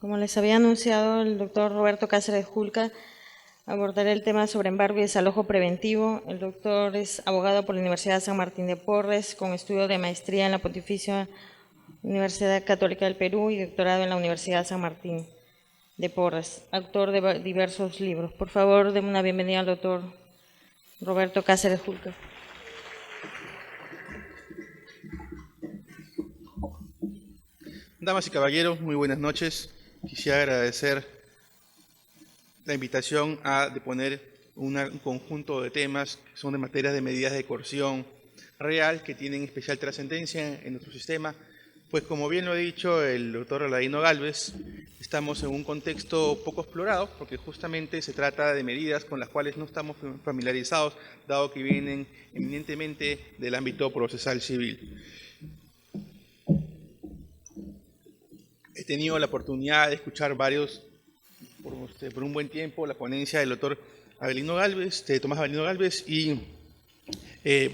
Como les había anunciado el doctor Roberto Cáceres Julca, abordaré el tema sobre embargo y desalojo preventivo. El doctor es abogado por la Universidad San Martín de Porres, con estudio de maestría en la Pontificia Universidad Católica del Perú y doctorado en la Universidad San Martín de Porres, autor de diversos libros. Por favor, denme una bienvenida al doctor Roberto Cáceres Julca. Damas y caballeros, muy buenas noches. Quisiera agradecer la invitación a deponer un conjunto de temas que son de materia de medidas de coerción real que tienen especial trascendencia en nuestro sistema, pues como bien lo ha dicho el doctor Aladino Gálvez, estamos en un contexto poco explorado porque justamente se trata de medidas con las cuales no estamos familiarizados, dado que vienen eminentemente del ámbito procesal civil. He tenido la oportunidad de escuchar por un buen tiempo la ponencia del doctor Avelino Gálvez, de Tomás Avelino Gálvez, y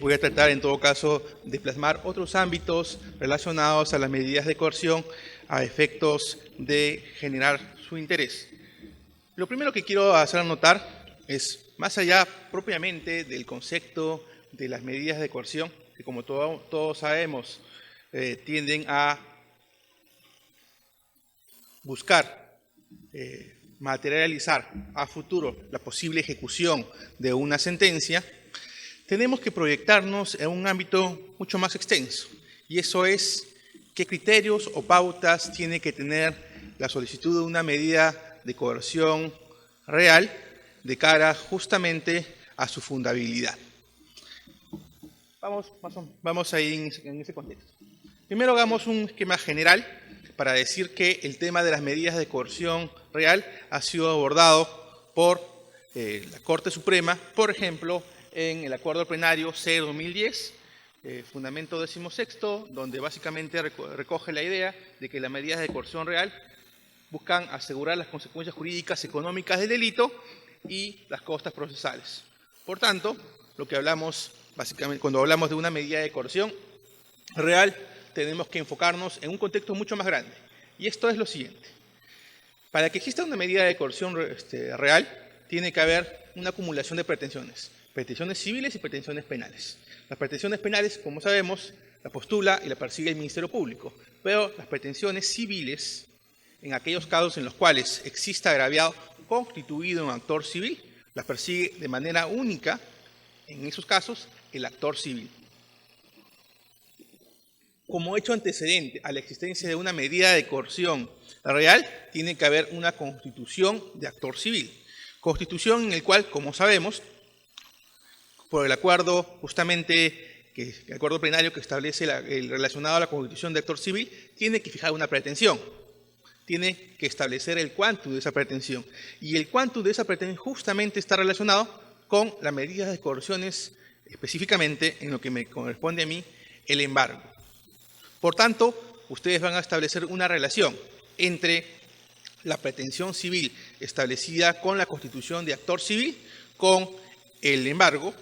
voy a tratar en todo caso de plasmar otros ámbitos relacionados a las medidas de coerción a efectos de generar su interés. Lo primero que quiero hacer notar es, más allá propiamente del concepto de las medidas de coerción, que como todos sabemos tienden a buscar materializar a futuro la posible ejecución de una sentencia, tenemos que proyectarnos en un ámbito mucho más extenso, y eso es qué criterios o pautas tiene que tener la solicitud de una medida de coerción real de cara justamente a su fundabilidad. Vamos ahí en ese contexto. Primero hagamos un esquema general para decir que el tema de las medidas de coerción real ha sido abordado por la Corte Suprema, por ejemplo, en el Acuerdo Plenario C-2010, fundamento 16º, donde básicamente recoge la idea de que las medidas de coerción real buscan asegurar las consecuencias jurídicas económicas del delito y las costas procesales. Por tanto, lo que hablamos, básicamente, cuando hablamos de una medida de coerción real, tenemos que enfocarnos en un contexto mucho más grande. Y esto es lo siguiente. Para que exista una medida de coerción real, tiene que haber una acumulación de pretensiones. Pretensiones civiles y pretensiones penales. Las pretensiones penales, como sabemos, la postula y la persigue el Ministerio Público. Pero las pretensiones civiles, en aquellos casos en los cuales exista agraviado constituido un actor civil, las persigue de manera única, en esos casos, el actor civil. Como hecho antecedente a la existencia de una medida de coerción real, tiene que haber una constitución de actor civil. Constitución en el cual, como sabemos, por el acuerdo justamente, el acuerdo plenario que establece el relacionado a la constitución de actor civil, tiene que fijar una pretensión. Tiene que establecer el quantum de esa pretensión. Y el quantum de esa pretensión justamente está relacionado con las medidas de coerciones, específicamente en lo que me corresponde a mí, el embargo. Por tanto, ustedes van a establecer una relación entre la pretensión civil establecida con la constitución de actor civil con el embargo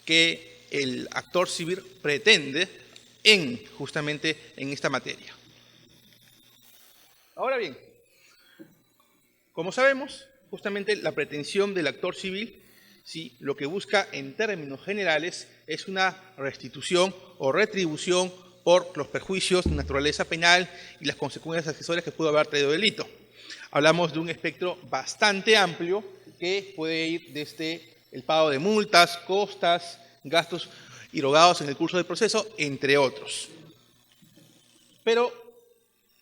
que el actor civil pretende justamente en esta materia. Ahora bien, como sabemos, justamente la pretensión del actor civil, ¿sí?, lo que busca en términos generales es una restitución o retribución por los perjuicios de naturaleza penal y las consecuencias accesorias que pudo haber traído el delito. Hablamos de un espectro bastante amplio que puede ir desde el pago de multas, costas, gastos erogados en el curso del proceso, entre otros. Pero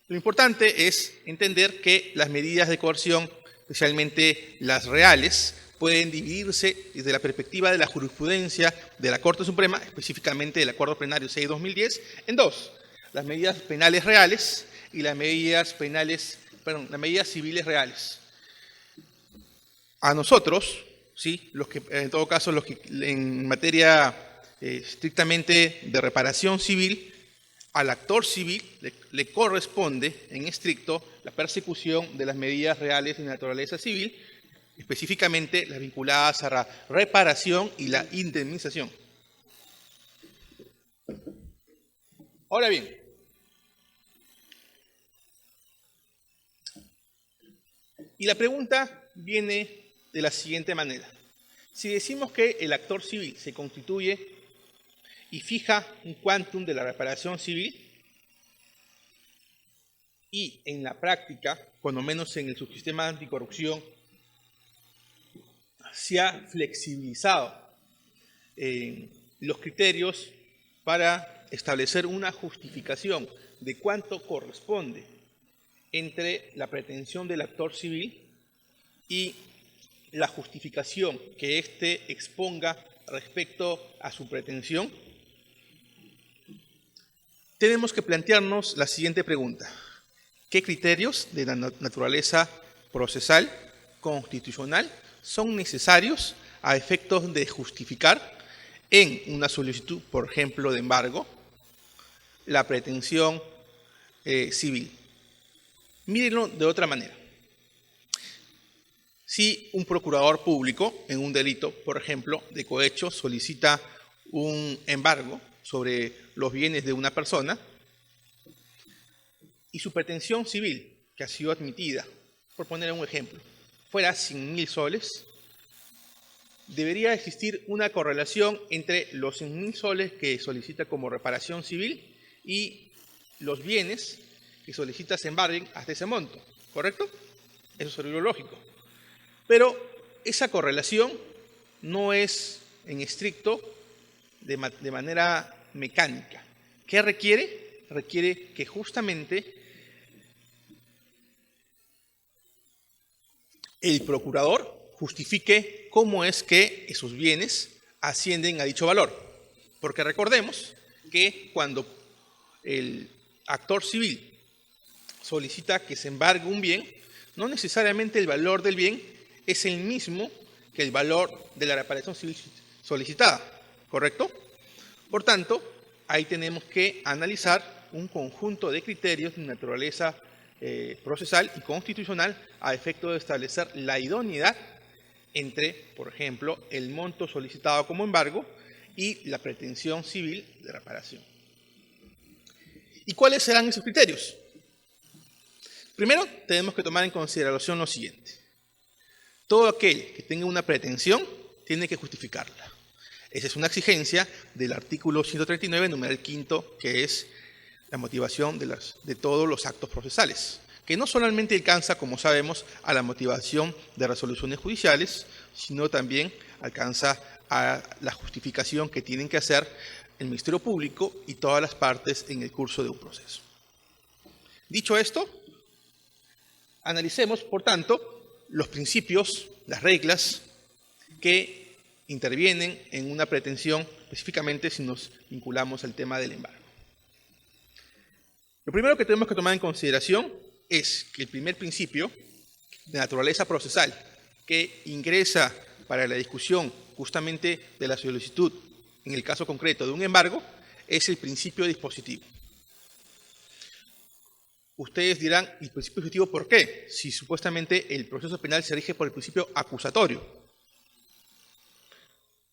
lo importante es entender que las medidas de coerción, especialmente las reales, pueden dividirse desde la perspectiva de la jurisprudencia de la Corte Suprema, específicamente del Acuerdo Plenario 6-2010, en dos: las medidas penales reales y las medidas civiles reales. A nosotros, ¿sí?, en todo caso, los que en materia estrictamente de reparación civil, al actor civil le corresponde, en estricto, la persecución de las medidas reales de naturaleza civil, específicamente las vinculadas a la reparación y la indemnización. Ahora bien, Y la pregunta viene de la siguiente manera. Si decimos que el actor civil se constituye y fija un quantum de la reparación civil, y en la práctica, cuando menos en el subsistema anticorrupción, se ha flexibilizado los criterios para establecer una justificación de cuánto corresponde entre la pretensión del actor civil y la justificación que éste exponga respecto a su pretensión, tenemos que plantearnos la siguiente pregunta. ¿Qué criterios de la naturaleza procesal, constitucional, son necesarios a efectos de justificar en una solicitud, por ejemplo, de embargo, la pretensión civil? Mírenlo de otra manera. Si un procurador público en un delito, por ejemplo, de cohecho, solicita un embargo sobre los bienes de una persona y su pretensión civil, que ha sido admitida, por poner un ejemplo, fuera 100.000 soles, debería existir una correlación entre los 100.000 soles que solicita como reparación civil y los bienes que solicita se embarguen hasta ese monto, ¿correcto? Eso sería lo lógico. Pero esa correlación no es en estricto de manera mecánica. ¿Qué requiere? Requiere que justamente el procurador justifique cómo es que esos bienes ascienden a dicho valor. Porque recordemos que cuando el actor civil solicita que se embargue un bien, no necesariamente el valor del bien es el mismo que el valor de la reparación civil solicitada, ¿correcto? Por tanto, ahí tenemos que analizar un conjunto de criterios de naturaleza procesal y constitucional a efecto de establecer la idoneidad entre, por ejemplo, el monto solicitado como embargo y la pretensión civil de reparación. ¿Y cuáles serán esos criterios? Primero, tenemos que tomar en consideración lo siguiente. Todo aquel que tenga una pretensión tiene que justificarla. Esa es una exigencia del artículo 139, numeral quinto, que es la motivación de todos los actos procesales, que no solamente alcanza, como sabemos, a la motivación de resoluciones judiciales, sino también alcanza a la justificación que tienen que hacer el Ministerio Público y todas las partes en el curso de un proceso. Dicho esto, analicemos, por tanto, los principios, las reglas que intervienen en una pretensión, específicamente si nos vinculamos al tema del embargo. Lo primero que tenemos que tomar en consideración es que el primer principio de naturaleza procesal que ingresa para la discusión justamente de la solicitud, en el caso concreto de un embargo, es el principio dispositivo. Ustedes dirán, ¿el principio dispositivo por qué? Si supuestamente el proceso penal se rige por el principio acusatorio.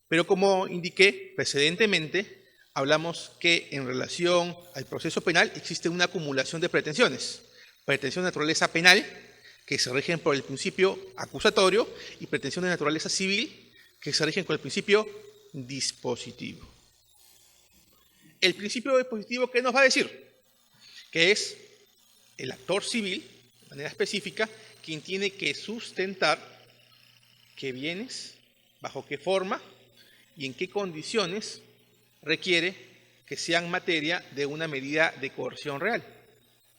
Pero como indiqué precedentemente, hablamos que en relación al proceso penal existe una acumulación de pretensiones. Pretensión de naturaleza penal, que se rigen por el principio acusatorio, y pretensión de naturaleza civil, que se rigen por el principio dispositivo. El principio dispositivo, ¿qué nos va a decir? Que es el actor civil, de manera específica, quien tiene que sustentar qué bienes, bajo qué forma y en qué condiciones requiere que sean materia de una medida de coerción real.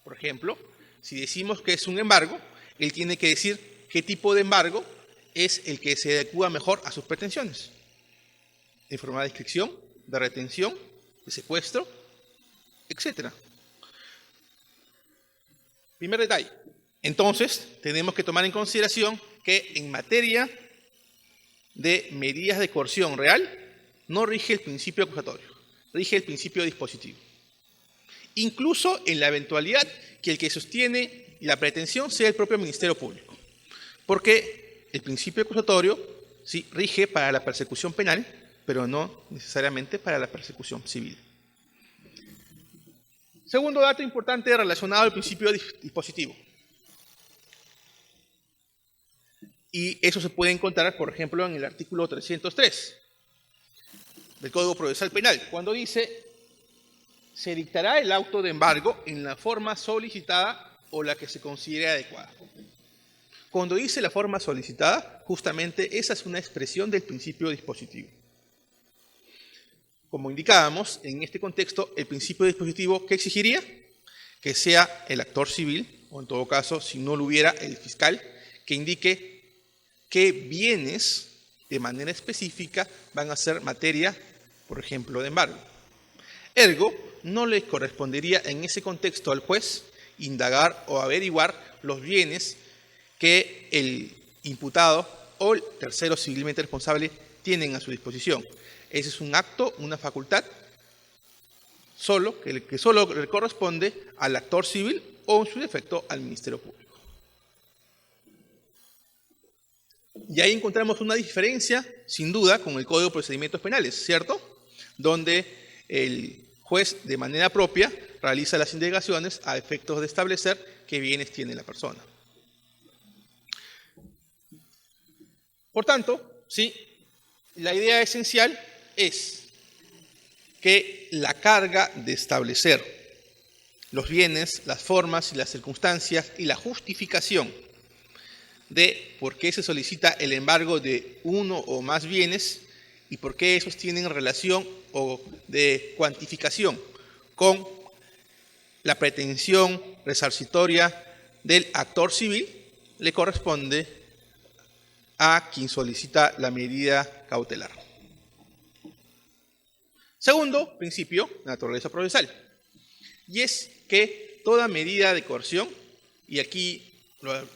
Por ejemplo, si decimos que es un embargo, él tiene que decir qué tipo de embargo es el que se adecua mejor a sus pretensiones. En forma de inscripción, de retención, de secuestro, etc. Primer detalle. Entonces, tenemos que tomar en consideración que en materia de medidas de coerción real, no rige el principio acusatorio, rige el principio dispositivo. Incluso en la eventualidad que el que sostiene la pretensión sea el propio Ministerio Público. Porque el principio acusatorio sí rige para la persecución penal, pero no necesariamente para la persecución civil. Segundo dato importante relacionado al principio dispositivo. Y eso se puede encontrar, por ejemplo, en el artículo 303 del Código Procesal Penal, cuando dice: se dictará el auto de embargo en la forma solicitada o la que se considere adecuada. Cuando dice la forma solicitada, justamente esa es una expresión del principio dispositivo. Como indicábamos, en este contexto, el principio dispositivo, ¿qué exigiría? Que sea el actor civil, o en todo caso, si no lo hubiera, el fiscal, que indique qué bienes de manera específica van a ser materia, por ejemplo, de embargo. Ergo, no le correspondería en ese contexto al juez indagar o averiguar los bienes que el imputado o el tercero civilmente responsable tienen a su disposición. Ese es un acto, una facultad, que solo le corresponde al actor civil o, en su defecto, al Ministerio Público. Y ahí encontramos una diferencia, sin duda, con el Código de Procedimientos Penales, ¿cierto? Donde el juez, de manera propia, realiza las indagaciones a efectos de establecer qué bienes tiene la persona. Por tanto, sí, la idea esencial es que la carga de establecer los bienes, las formas y las circunstancias y la justificación de por qué se solicita el embargo de uno o más bienes y por qué esos tienen relación o de cuantificación con la pretensión resarcitoria del actor civil, le corresponde a quien solicita la medida cautelar. Segundo principio, naturaleza procesal, y es que toda medida de coerción, y aquí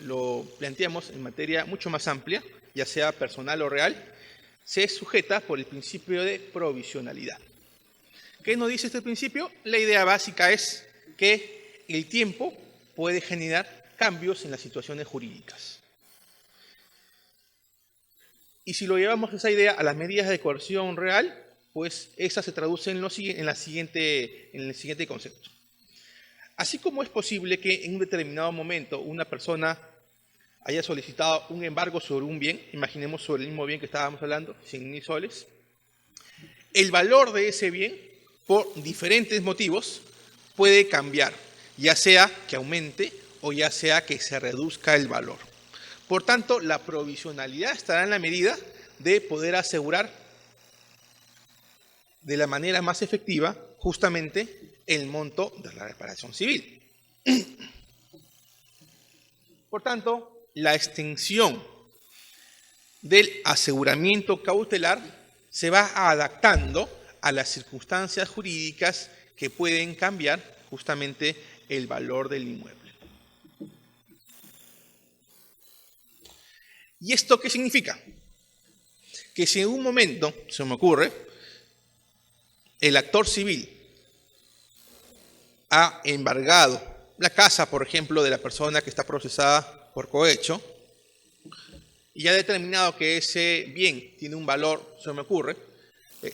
lo planteamos en materia mucho más amplia, ya sea personal o real, se sujeta por el principio de provisionalidad. ¿Qué nos dice este principio? La idea básica es que el tiempo puede generar cambios en las situaciones jurídicas. Y si lo llevamos esa idea a las medidas de coerción real, pues esa se traduce en el siguiente concepto. Así como es posible que en un determinado momento una persona haya solicitado un embargo sobre un bien, imaginemos sobre el mismo bien que estábamos hablando, 100.000 soles, el valor de ese bien, por diferentes motivos, puede cambiar, ya sea que aumente o ya sea que se reduzca el valor. Por tanto, la provisionalidad estará en la medida de poder asegurar de la manera más efectiva justamente el monto de la reparación civil. Por tanto, la extensión del aseguramiento cautelar se va adaptando a las circunstancias jurídicas que pueden cambiar justamente el valor del inmueble. ¿Y esto qué significa? Que si en un momento, se me ocurre, el actor civil ha embargado la casa, por ejemplo, de la persona que está procesada por cohecho, y ha determinado que ese bien tiene un valor, se me ocurre,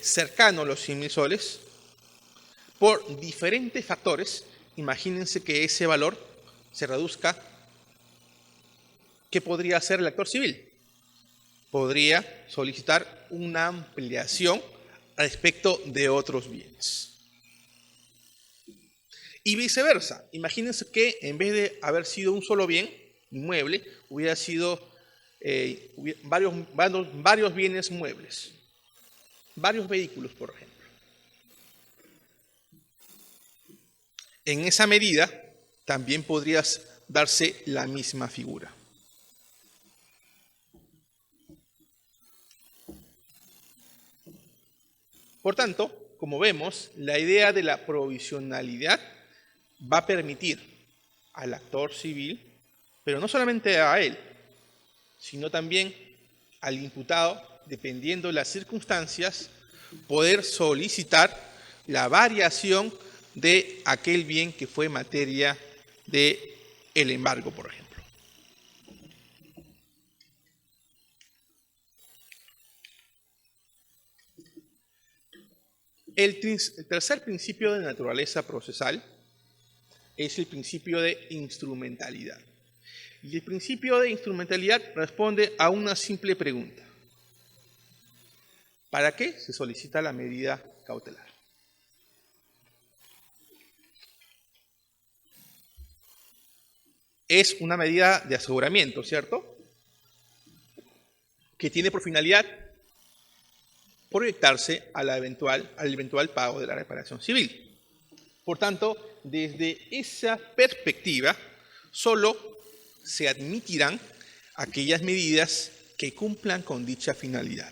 cercano a los 100.000 soles, por diferentes factores, imagínense que ese valor se reduzca. ¿Qué podría hacer el actor civil? Podría solicitar una ampliación respecto de otros bienes. Y viceversa, imagínense que en vez de haber sido un solo bien inmueble, hubiera sido varios bienes muebles, varios vehículos, por ejemplo. En esa medida también podría darse la misma figura. Por tanto, como vemos, la idea de la provisionalidad va a permitir al actor civil, pero no solamente a él, sino también al imputado, dependiendo de las circunstancias, poder solicitar la variación de aquel bien que fue materia del embargo, por ejemplo. El tercer principio de naturaleza procesal es el principio de instrumentalidad. Y el principio de instrumentalidad responde a una simple pregunta. ¿Para qué se solicita la medida cautelar? Es una medida de aseguramiento, ¿cierto? Que tiene por finalidad proyectarse al eventual pago de la reparación civil. Por tanto, desde esa perspectiva, solo se admitirán aquellas medidas que cumplan con dicha finalidad.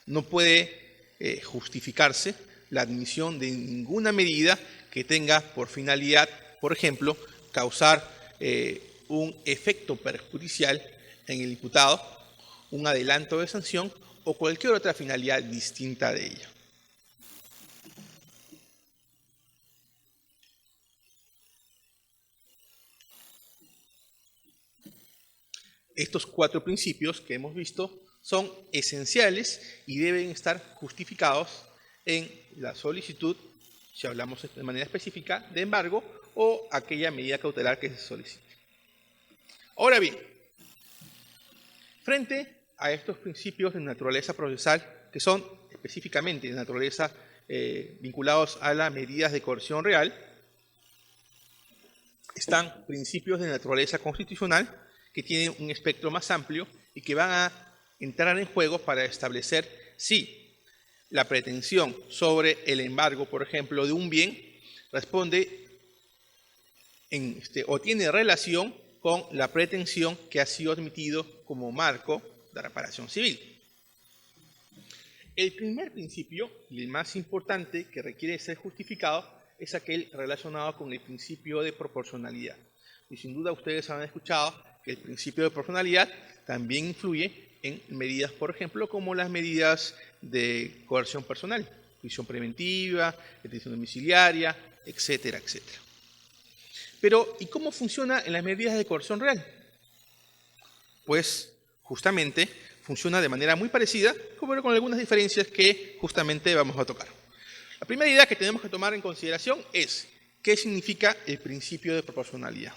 No puede justificarse la admisión de ninguna medida que tenga por finalidad, por ejemplo, causar un efecto perjudicial en el imputado, un adelanto de sanción o cualquier otra finalidad distinta de ella. Estos 4 principios que hemos visto son esenciales y deben estar justificados en la solicitud, si hablamos de manera específica, de embargo o aquella medida cautelar que se solicite. Ahora bien, frente a estos principios de naturaleza procesal, que son específicamente de naturaleza vinculados a las medidas de coerción real, están principios de naturaleza constitucional que tienen un espectro más amplio y que van a entrar en juego para establecer si la pretensión sobre el embargo, por ejemplo, de un bien responde o tiene relación con la pretensión que ha sido admitido como marco de reparación civil. El primer principio, y el más importante que requiere ser justificado, es aquel relacionado con el principio de proporcionalidad. Y sin duda ustedes han escuchado que el principio de proporcionalidad también influye en medidas, por ejemplo, como las medidas de coerción personal, prisión preventiva, detención domiciliaria, etcétera, etcétera. Pero, ¿y cómo funciona en las medidas de coerción real? Pues, justamente, funciona de manera muy parecida, pero con algunas diferencias que justamente vamos a tocar. La primera idea que tenemos que tomar en consideración es ¿qué significa el principio de proporcionalidad?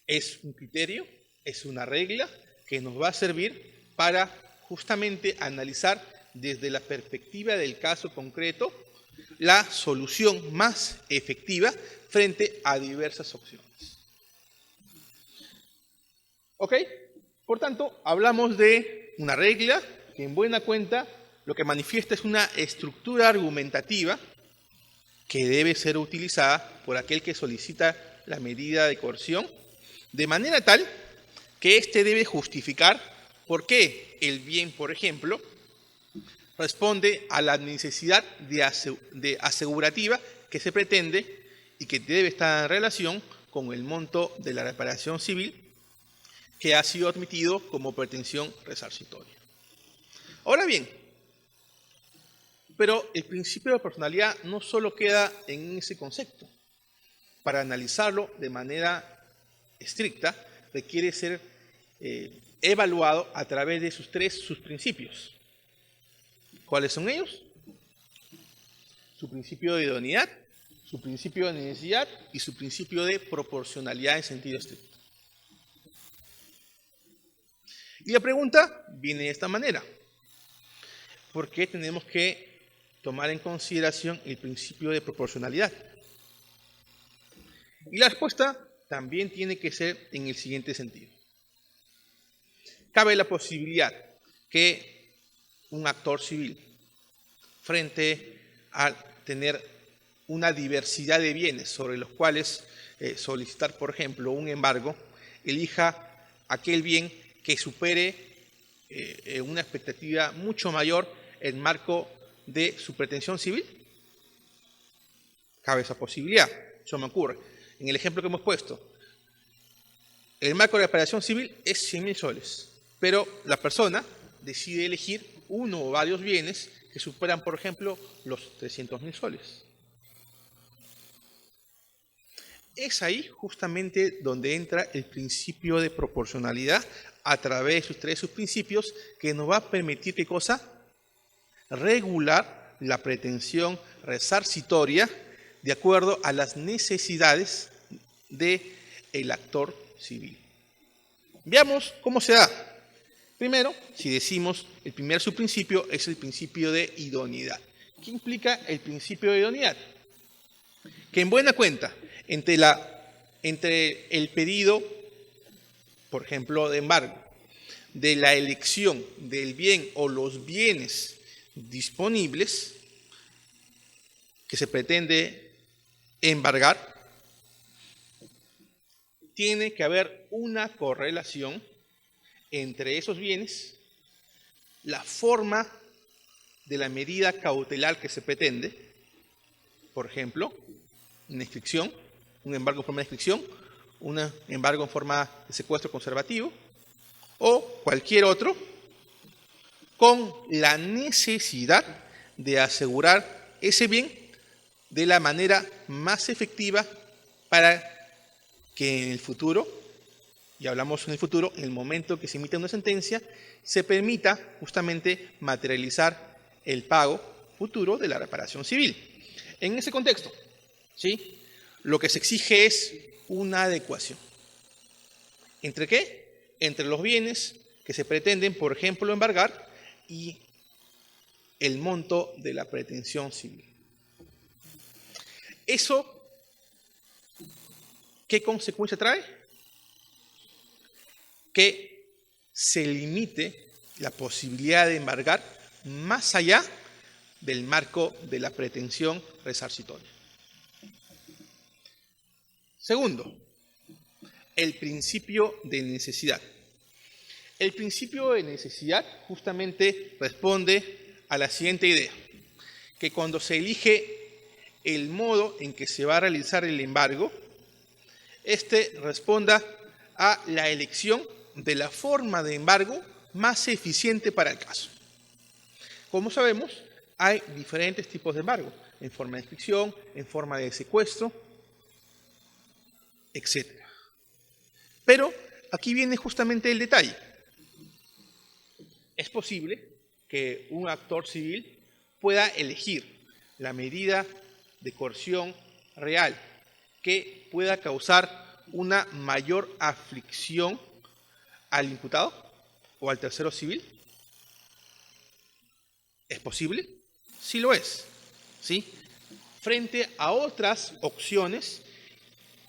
Es un criterio, es una regla que nos va a servir para justamente analizar desde la perspectiva del caso concreto la solución más efectiva frente a diversas opciones. ¿Ok? Por tanto, hablamos de una regla que en buena cuenta lo que manifiesta es una estructura argumentativa que debe ser utilizada por aquel que solicita la medida de coerción, de manera tal que éste debe justificar por qué el bien, por ejemplo, responde a la necesidad de asegurativa que se pretende y que debe estar en relación con el monto de la reparación civil que ha sido admitido como pretensión resarcitoria. Ahora bien, pero el principio de proporcionalidad no solo queda en ese concepto. Para analizarlo de manera estricta requiere ser evaluado a través de sus principios. ¿Cuáles son ellos? Su principio de idoneidad, su principio de necesidad y su principio de proporcionalidad en sentido estricto. Y la pregunta viene de esta manera. ¿Por qué tenemos que tomar en consideración el principio de proporcionalidad? Y la respuesta también tiene que ser en el siguiente sentido. Cabe la posibilidad que un actor civil, frente a tener una diversidad de bienes sobre los cuales solicitar, por ejemplo, un embargo, elija aquel bien que supere una expectativa mucho mayor en marco de su pretensión civil. Cabe esa posibilidad, eso me ocurre. En el ejemplo que hemos puesto, el marco de reparación civil es 100.000 soles, pero la persona decide elegir uno o varios bienes que superan, por ejemplo, los 300.000 soles. Es ahí justamente donde entra el principio de proporcionalidad a través de sus 3 subprincipios que nos va a permitir, ¿qué cosa? Regular la pretensión resarcitoria de acuerdo a las necesidades de el actor civil. Veamos cómo se da. Primero, si decimos el primer subprincipio es el principio de idoneidad. ¿Qué implica el principio de idoneidad? Que en buena cuenta, entre el pedido, por ejemplo, de embargo, de la elección del bien o los bienes disponibles que se pretende embargar, tiene que haber una correlación entre esos bienes, la forma de la medida cautelar que se pretende, por ejemplo, una inscripción, un embargo en forma de inscripción, un embargo en forma de secuestro conservativo o cualquier otro, con la necesidad de asegurar ese bien de la manera más efectiva para que en el futuro, y hablamos en el futuro, en el momento que se emita una sentencia, se permita justamente materializar el pago futuro de la reparación civil. En ese contexto, ¿sí?, lo que se exige es una adecuación. ¿Entre qué? Entre los bienes que se pretenden, por ejemplo, embargar y el monto de la pretensión civil. ¿Eso qué consecuencia trae? Que se limite la posibilidad de embargar más allá del marco de la pretensión resarcitoria. Segundo, el principio de necesidad. El principio de necesidad justamente responde a la siguiente idea, que cuando se elige el modo en que se va a realizar el embargo, este responda a la elección de la forma de embargo más eficiente para el caso. Como sabemos, hay diferentes tipos de embargo, en forma de inscripción, en forma de secuestro, etc. Pero aquí viene justamente el detalle. Es posible que un actor civil pueda elegir la medida de coerción real que pueda causar una mayor aflicción al imputado o al tercero civil. ¿Es posible? Sí lo es, ¿sí? Frente a otras opciones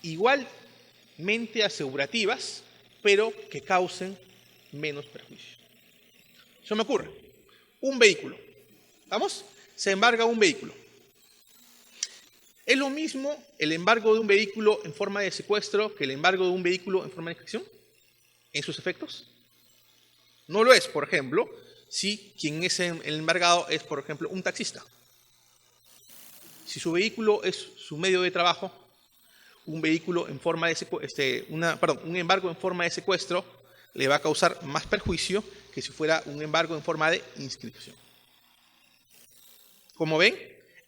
igualmente asegurativas, pero que causen menos perjuicio. Eso me ocurre. Un vehículo. ¿Vamos? Se embarga un vehículo. ¿Es lo mismo el embargo de un vehículo en forma de secuestro que el embargo de un vehículo en forma de inscripción en sus efectos? No lo es, por ejemplo, si quien es el embargado es, por ejemplo, un taxista. Si su vehículo es su medio de trabajo, un vehículo en forma de un embargo en forma de secuestro le va a causar más perjuicio que si fuera un embargo en forma de inscripción. Como ven,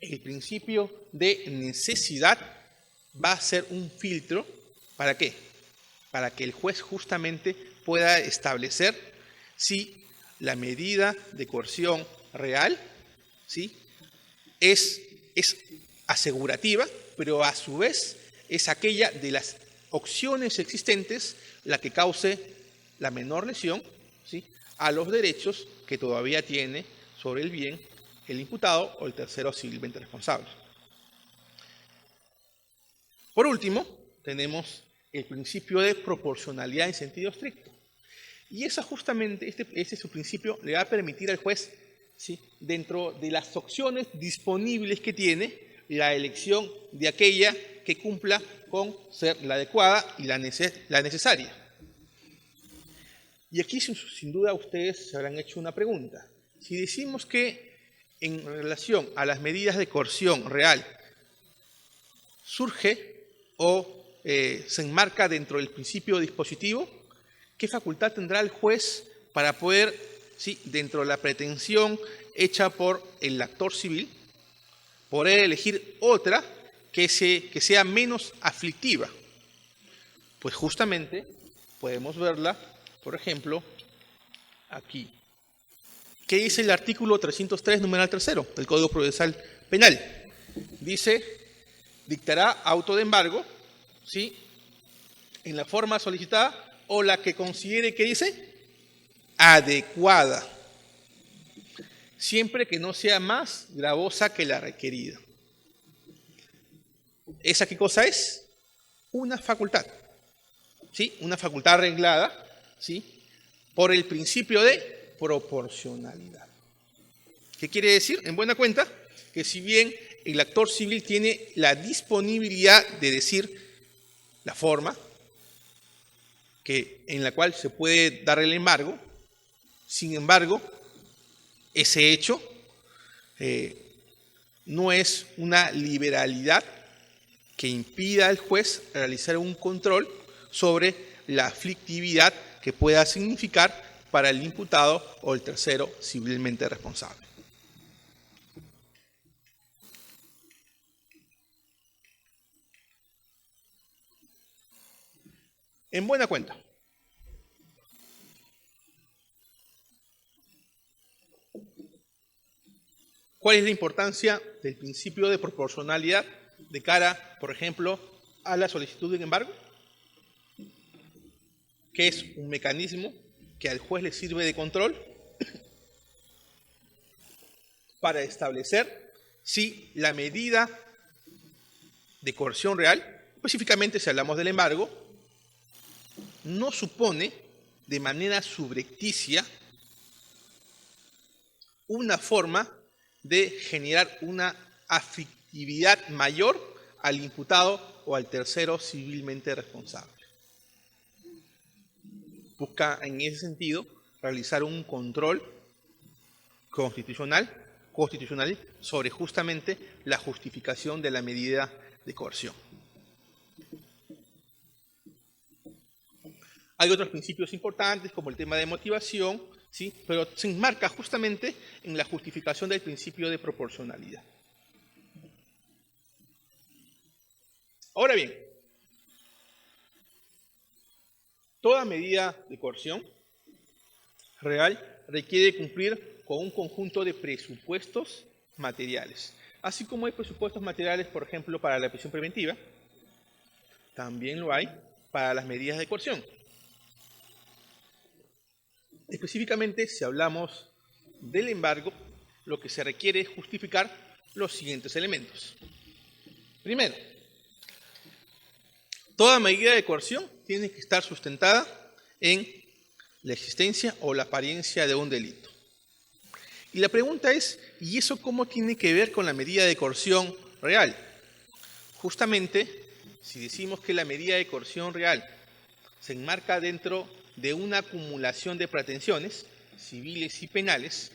el principio de necesidad va a ser un filtro. ¿Para qué? Para que el juez justamente pueda establecer si la medida de coerción real, ¿sí?, es asegurativa, pero a su vez es aquella de las opciones existentes la que cause la menor lesión, ¿sí?, a los derechos que todavía tiene sobre el bien el imputado o el tercero civilmente responsable. Por último, tenemos el principio de proporcionalidad en sentido estricto. Y eso justamente, este su principio le va a permitir al juez, ¿sí?, dentro de las opciones disponibles que tiene, la elección de aquella que cumpla con ser la adecuada y la necesaria. Y aquí, sin duda, ustedes se habrán hecho una pregunta. Si decimos que en relación a las medidas de coerción real surge o se enmarca dentro del principio dispositivo, ¿qué facultad tendrá el juez para poder, ¿sí?, dentro de la pretensión hecha por el actor civil, poder elegir otra que sea menos aflictiva? Pues justamente podemos verla, por ejemplo, aquí. ¿Qué dice el artículo 303, numeral 3 del Código Procesal Penal? Dice, dictará auto de embargo, ¿sí?, en la forma solicitada o la que considere que dice adecuada, siempre que no sea más gravosa que la requerida. ¿Esa qué cosa es? Una facultad, ¿sí? Una facultad arreglada, ¿sí? Por el principio de proporcionalidad. ¿Qué quiere decir? En buena cuenta, que si bien el actor civil tiene la disponibilidad de decir la forma en la cual se puede dar el embargo, sin embargo, ese hecho no es una liberalidad que impida al juez realizar un control sobre la aflictividad que pueda significar para el imputado o el tercero civilmente responsable. En buena cuenta, ¿cuál es la importancia del principio de proporcionalidad de cara, por ejemplo, a la solicitud de embargo? Que es un mecanismo que al juez le sirve de control para establecer si la medida de coerción real, específicamente si hablamos del embargo, no supone de manera subrepticia una forma de generar una aflictividad mayor al imputado o al tercero civilmente responsable. Busca en ese sentido realizar un control constitucional sobre justamente la justificación de la medida de coerción. Hay otros principios importantes como el tema de motivación, ¿sí? Pero se enmarca justamente en la justificación del principio de proporcionalidad. Ahora bien, toda medida de coerción real requiere cumplir con un conjunto de presupuestos materiales. Así como hay presupuestos materiales, por ejemplo, para la prisión preventiva, también lo hay para las medidas de coerción. Específicamente, si hablamos del embargo, lo que se requiere es justificar los siguientes elementos. Primero, toda medida de coerción tiene que estar sustentada en la existencia o la apariencia de un delito. Y la pregunta es, ¿y eso cómo tiene que ver con la medida de coerción real? Justamente, si decimos que la medida de coerción real se enmarca dentro de una acumulación de pretensiones civiles y penales,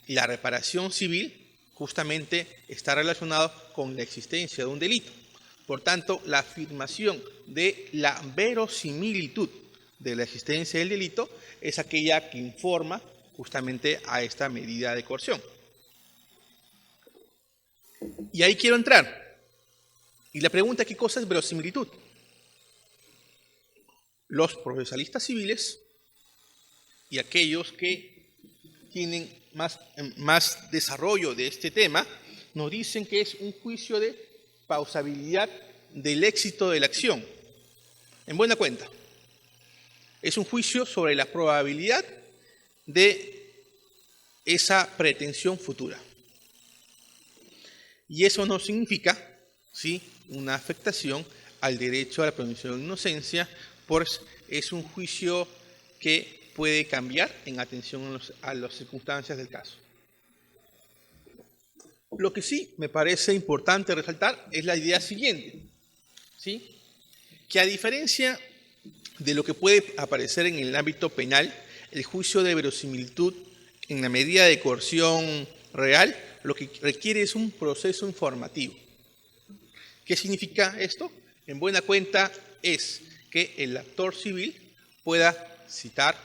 la reparación civil justamente está relacionada con la existencia de un delito. Por tanto, la afirmación de la verosimilitud de la existencia del delito es aquella que informa justamente a esta medida de coerción. Y ahí quiero entrar. Y la pregunta, ¿qué cosa es verosimilitud? Los procesalistas civiles y aquellos que tienen más desarrollo de este tema nos dicen que es un juicio de pausabilidad del éxito de la acción. En buena cuenta, es un juicio sobre la probabilidad de esa pretensión futura. Y eso no significa, ¿sí?, una afectación al derecho a la presunción de inocencia, pues es un juicio que puede cambiar en atención a las circunstancias del caso. Lo que sí me parece importante resaltar es la idea siguiente, ¿sí?, que a diferencia de lo que puede aparecer en el ámbito penal, el juicio de verosimilitud en la medida de coerción real lo que requiere es un proceso informativo. ¿Qué significa esto? En buena cuenta es que el actor civil pueda citar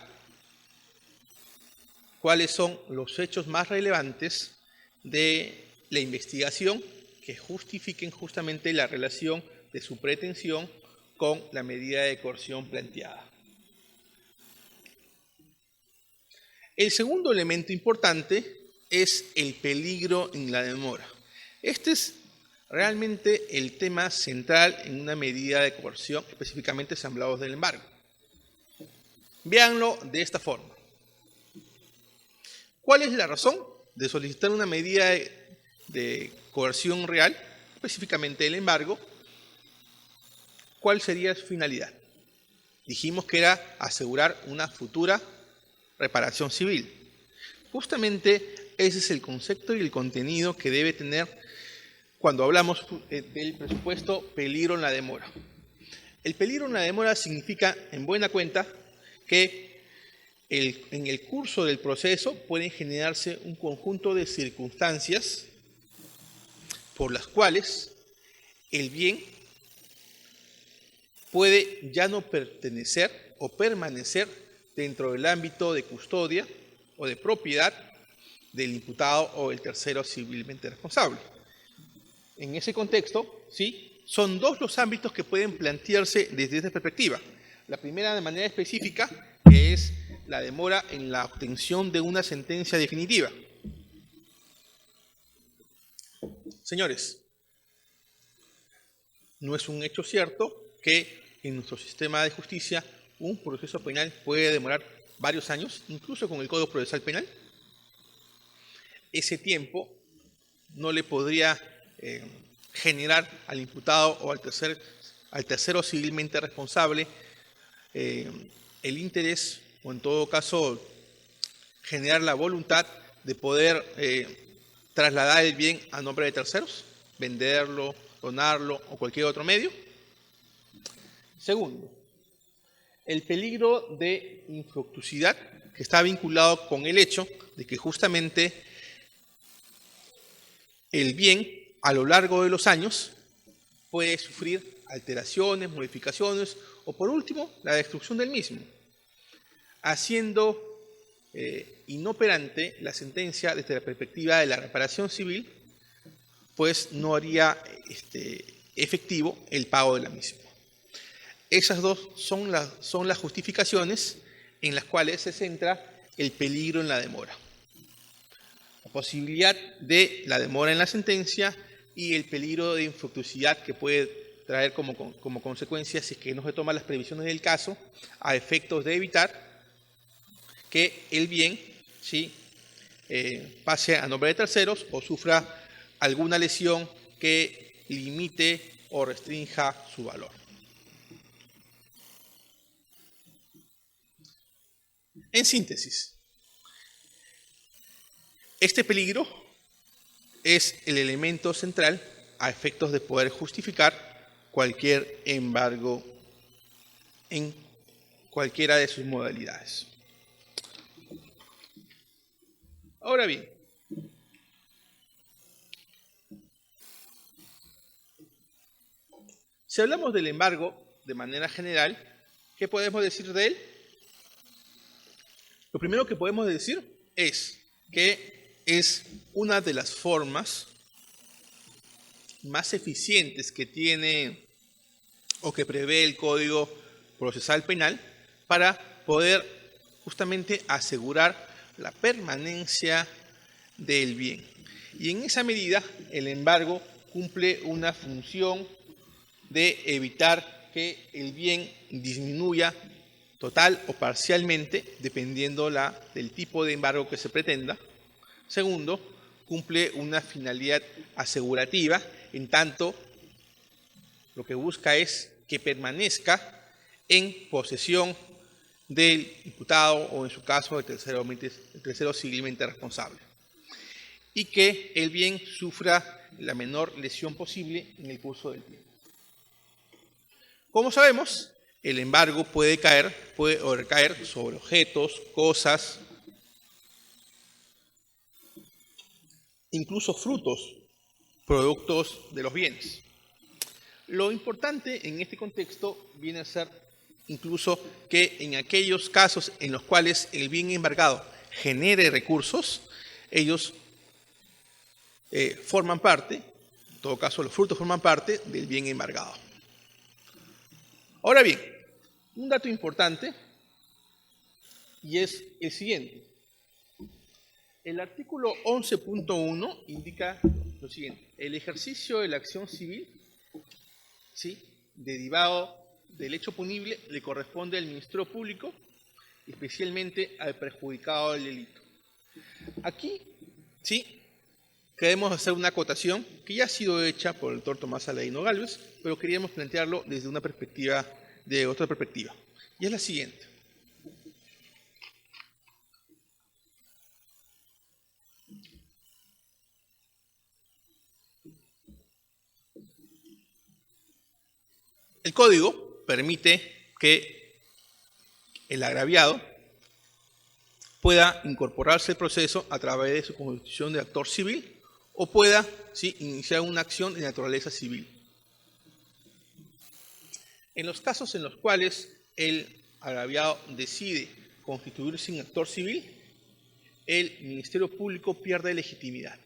cuáles son los hechos más relevantes de la investigación que justifiquen justamente la relación de su pretensión con la medida de coerción planteada. El segundo elemento importante es el peligro en la demora. Este es realmente el tema central en una medida de coerción, específicamente semblados del embargo. Véanlo de esta forma. ¿Cuál es la razón de solicitar una medida de coerción real, específicamente el embargo? ¿Cuál sería su finalidad? Dijimos que era asegurar una futura reparación civil. Justamente ese es el concepto y el contenido que debe tener cuando hablamos del presupuesto peligro en la demora. El peligro en la demora significa, en buena cuenta, que en el curso del proceso pueden generarse un conjunto de circunstancias por las cuales el bien puede ya no pertenecer o permanecer dentro del ámbito de custodia o de propiedad del imputado o el tercero civilmente responsable. En ese contexto, ¿sí?, son dos los ámbitos que pueden plantearse desde esta perspectiva. La primera de manera específica, que es la demora en la obtención de una sentencia definitiva. Señores, no es un hecho cierto que en nuestro sistema de justicia un proceso penal puede demorar varios años, incluso con el Código Procesal Penal. Ese tiempo no le podría generar al imputado o al tercero civilmente responsable el interés, o en todo caso generar la voluntad de poder trasladar el bien a nombre de terceros, venderlo, donarlo o cualquier otro medio. Segundo, el peligro de infructuosidad, que está vinculado con el hecho de que justamente el bien a lo largo de los años puede sufrir alteraciones, modificaciones o por último la destrucción del mismo, haciendo inoperante la sentencia desde la perspectiva de la reparación civil, pues no haría efectivo el pago de la misma. Esas dos son las justificaciones en las cuales se centra el peligro en la demora. La posibilidad de la demora en la sentencia y el peligro de infructuosidad que puede traer como consecuencia, si es que no se toman las previsiones del caso, a efectos de evitar que el bien, ¿sí?, pase a nombre de terceros o sufra alguna lesión que limite o restrinja su valor. En síntesis, este peligro es el elemento central a efectos de poder justificar cualquier embargo en cualquiera de sus modalidades. Ahora bien, si hablamos del embargo de manera general, ¿qué podemos decir de él? Lo primero que podemos decir es que es una de las formas más eficientes que tiene o que prevé el Código Procesal Penal para poder justamente asegurar la permanencia del bien. Y en esa medida, el embargo cumple una función de evitar que el bien disminuya total o parcialmente, dependiendo del tipo de embargo que se pretenda. Segundo, cumple una finalidad asegurativa, en tanto lo que busca es que permanezca en posesión del imputado o, en su caso, el tercero civilmente responsable, y que el bien sufra la menor lesión posible en el curso del tiempo. Como sabemos, el embargo puede recaer sobre objetos, cosas, incluso frutos, productos de los bienes. Lo importante en este contexto viene a ser incluso que en aquellos casos en los cuales el bien embargado genere recursos, ellos forman parte, en todo caso los frutos forman parte del bien embargado. Ahora bien, un dato importante y es el siguiente. El artículo 11.1 indica lo siguiente: el ejercicio de la acción civil, ¿sí?, derivado del hecho punible le corresponde al Ministerio Público, especialmente al perjudicado del delito. Aquí, sí, queremos hacer una acotación que ya ha sido hecha por el doctor Tomás Aladino Gálvez, pero queríamos plantearlo desde una perspectiva, de otra perspectiva. Y es la siguiente. El código permite que el agraviado pueda incorporarse al proceso a través de su constitución de actor civil o pueda, ¿sí?, iniciar una acción de naturaleza civil. En los casos en los cuales el agraviado decide constituirse en actor civil, el Ministerio Público pierde legitimidad.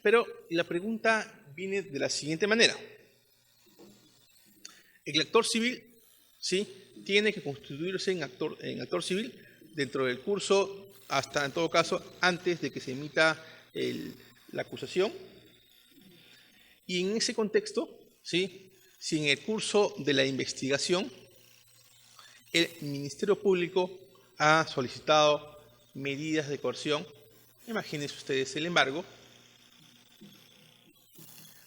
Pero la pregunta viene de la siguiente manera. El actor civil, ¿sí?, tiene que constituirse en actor civil dentro del curso, hasta en todo caso antes de que se emita la acusación. Y en ese contexto, ¿sí?, si en el curso de la investigación el Ministerio Público ha solicitado medidas de coerción, imagínense ustedes el embargo,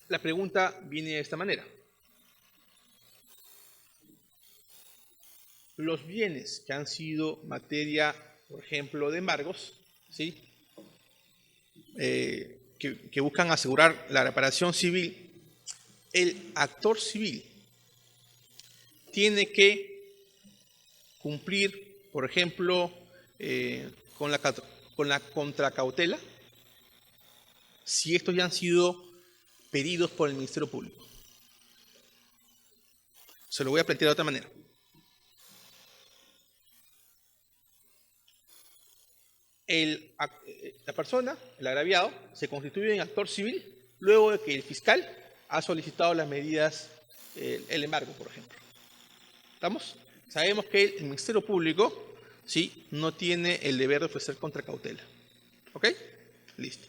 la pregunta viene de esta manera. Los bienes que han sido materia, por ejemplo, de embargos, ¿sí?, que buscan asegurar la reparación civil, el actor civil tiene que cumplir, por ejemplo, con la contracautela, si estos ya han sido pedidos por el Ministerio Público. Se lo voy a plantear de otra manera. La persona, el agraviado, se constituye en actor civil luego de que el fiscal ha solicitado las medidas, el embargo, por ejemplo. ¿Estamos? Sabemos que el Ministerio Público, ¿sí?, no tiene el deber de ofrecer contracautela. ¿Ok? Listo.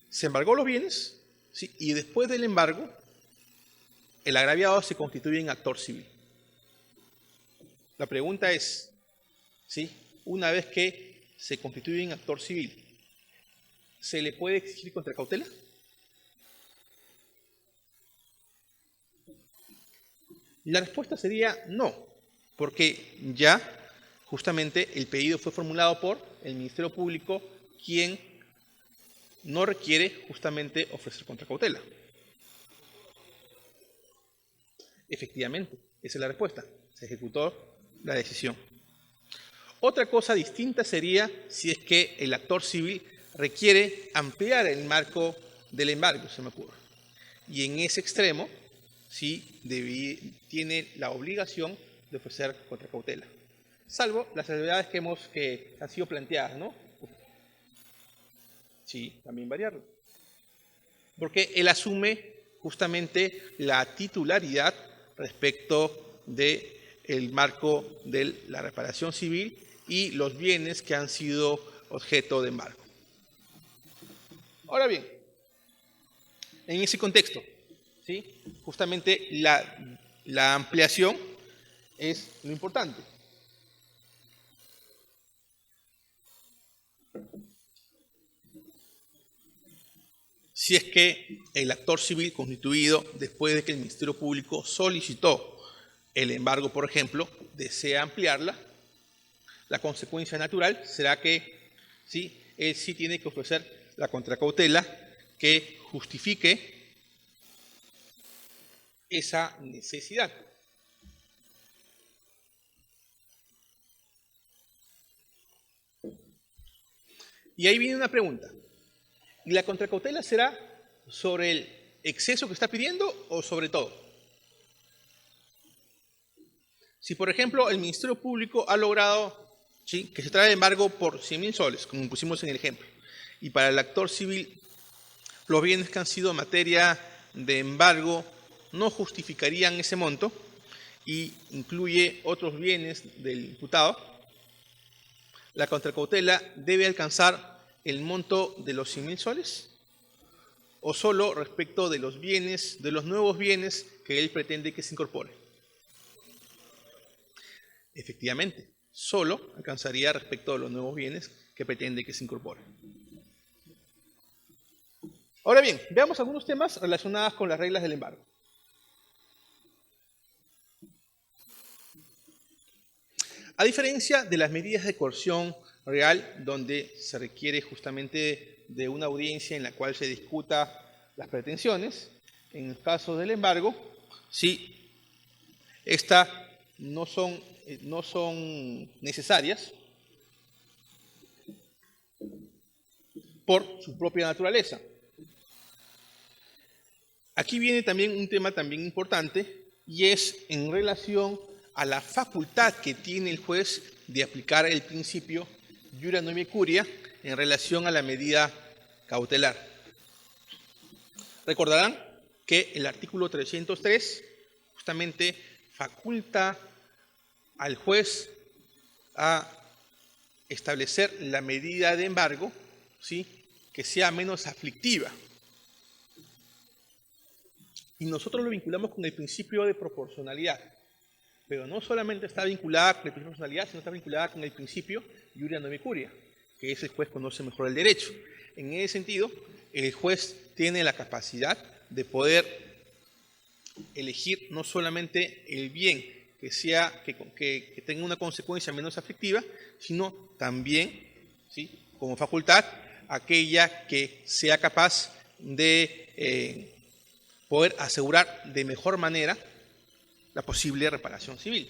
Se embargó los bienes, ¿sí?, y después del embargo, el agraviado se constituye en actor civil. La pregunta es, ¿sí?, una vez que se constituye en actor civil, ¿se le puede exigir contracautela? La respuesta sería no, porque ya justamente el pedido fue formulado por el Ministerio Público, quien no requiere justamente ofrecer contracautela. Efectivamente, esa es la respuesta. Se ejecutó la decisión. Otra cosa distinta sería si es que el actor civil requiere ampliar el marco del embargo, se me ocurre. Y en ese extremo, sí tiene la obligación de ofrecer contracautela. Salvo las salvedades que han sido planteadas, ¿no? Sí, también variarlo. Porque él asume justamente la titularidad respecto del marco de la reparación civil y los bienes que han sido objeto de embargo. Ahora bien, en ese contexto, ¿sí?, justamente la ampliación es lo importante. Si es que el actor civil constituido después de que el Ministerio Público solicitó el embargo, por ejemplo, desea ampliarla, la consecuencia natural será que, ¿sí?, él sí tiene que ofrecer la contracautela que justifique esa necesidad. Y ahí viene una pregunta. ¿Y la contracautela será sobre el exceso que está pidiendo o sobre todo? Si, por ejemplo, el Ministerio Público ha logrado, ¿sí?, que se trae el embargo por 100.000 soles, como pusimos en el ejemplo, y para el actor civil los bienes que han sido materia de embargo no justificarían ese monto y incluye otros bienes del imputado, la contracautela debe alcanzar el monto de los 100.000 soles o solo respecto de los bienes, de los nuevos bienes que él pretende que se incorporen. Efectivamente, solo alcanzaría respecto de los nuevos bienes que pretende que se incorporen. Ahora bien, veamos algunos temas relacionados con las reglas del embargo. A diferencia de las medidas de coerción real, donde se requiere justamente de una audiencia en la cual se discuta las pretensiones, en el caso del embargo, sí, estas no son necesarias por su propia naturaleza. Aquí viene también un tema también importante, y es en relación a la facultad que tiene el juez de aplicar el principio iura novi curia en relación a la medida cautelar. Recordarán que el artículo 303 justamente faculta al juez a establecer la medida de embargo, ¿sí?, que sea menos aflictiva. Y nosotros lo vinculamos con el principio de proporcionalidad. Pero no solamente está vinculada con el principio de proporcionalidad, sino está vinculada con el principio iura novi curia, que es el juez conoce mejor el derecho. En ese sentido, el juez tiene la capacidad de poder elegir no solamente el bien que tenga una consecuencia menos aflictiva, sino también, ¿sí?, como facultad, aquella que sea capaz de poder asegurar de mejor manera la posible reparación civil.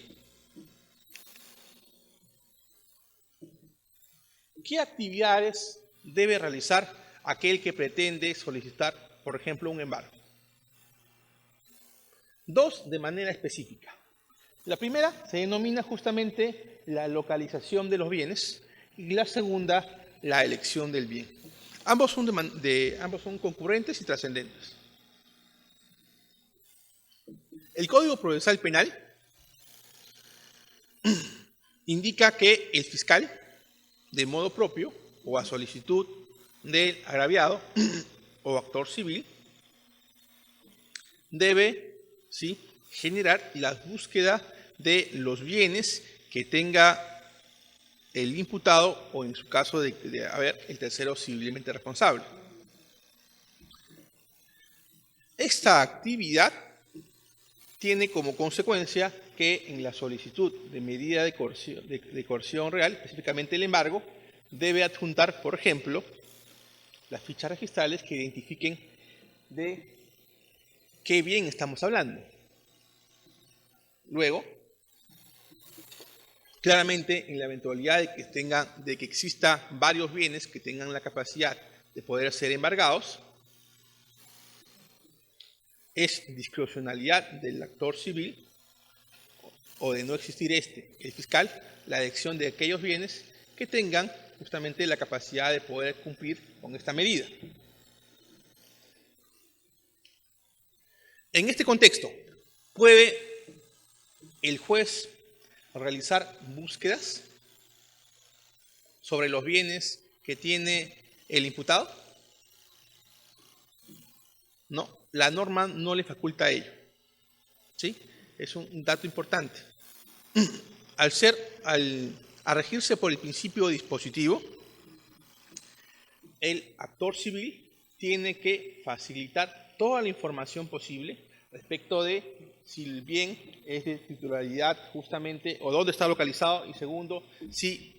¿Qué actividades debe realizar aquel que pretende solicitar, por ejemplo, un embargo? Dos de manera específica. La primera se denomina justamente la localización de los bienes y la segunda la elección del bien. Ambos son concurrentes y trascendentes. El Código Procesal Penal indica que el fiscal, de modo propio o a solicitud del agraviado o actor civil, debe, ¿sí?, generar la búsqueda de los bienes que tenga el imputado o en su caso de haber el tercero civilmente responsable. Esta actividad tiene como consecuencia que en la solicitud de medida de coerción real, específicamente el embargo, debe adjuntar, por ejemplo, las fichas registrales que identifiquen de qué bien estamos hablando. Luego, claramente, en la eventualidad de que exista varios bienes que tengan la capacidad de poder ser embargados, es discrecionalidad del actor civil o de no existir el fiscal, la elección de aquellos bienes que tengan justamente la capacidad de poder cumplir con esta medida. En este contexto, ¿puede el juez realizar búsquedas sobre los bienes que tiene el imputado? No, la norma no le faculta ello. ¿Sí? Es un dato importante. Al regirse por el principio dispositivo, el actor civil tiene que facilitar toda la información posible respecto de si el bien es de titularidad justamente, o dónde está localizado, y segundo, si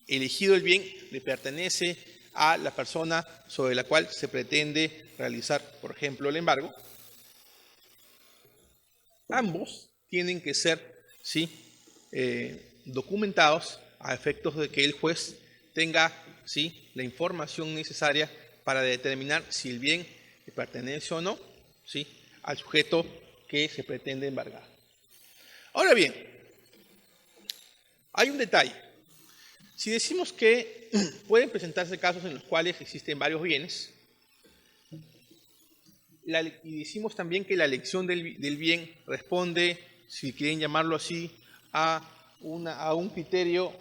elegido el bien le pertenece a la persona sobre la cual se pretende realizar, por ejemplo, el embargo. Ambos tienen que ser, ¿sí?, documentados a efectos de que el juez tenga, ¿sí?, la información necesaria para determinar si el bien le pertenece o no, ¿sí?, al sujeto que se pretende embargar. Ahora bien, hay un detalle. Si decimos que pueden presentarse casos en los cuales existen varios bienes, y decimos también que la elección del bien responde, si quieren llamarlo así, a un criterio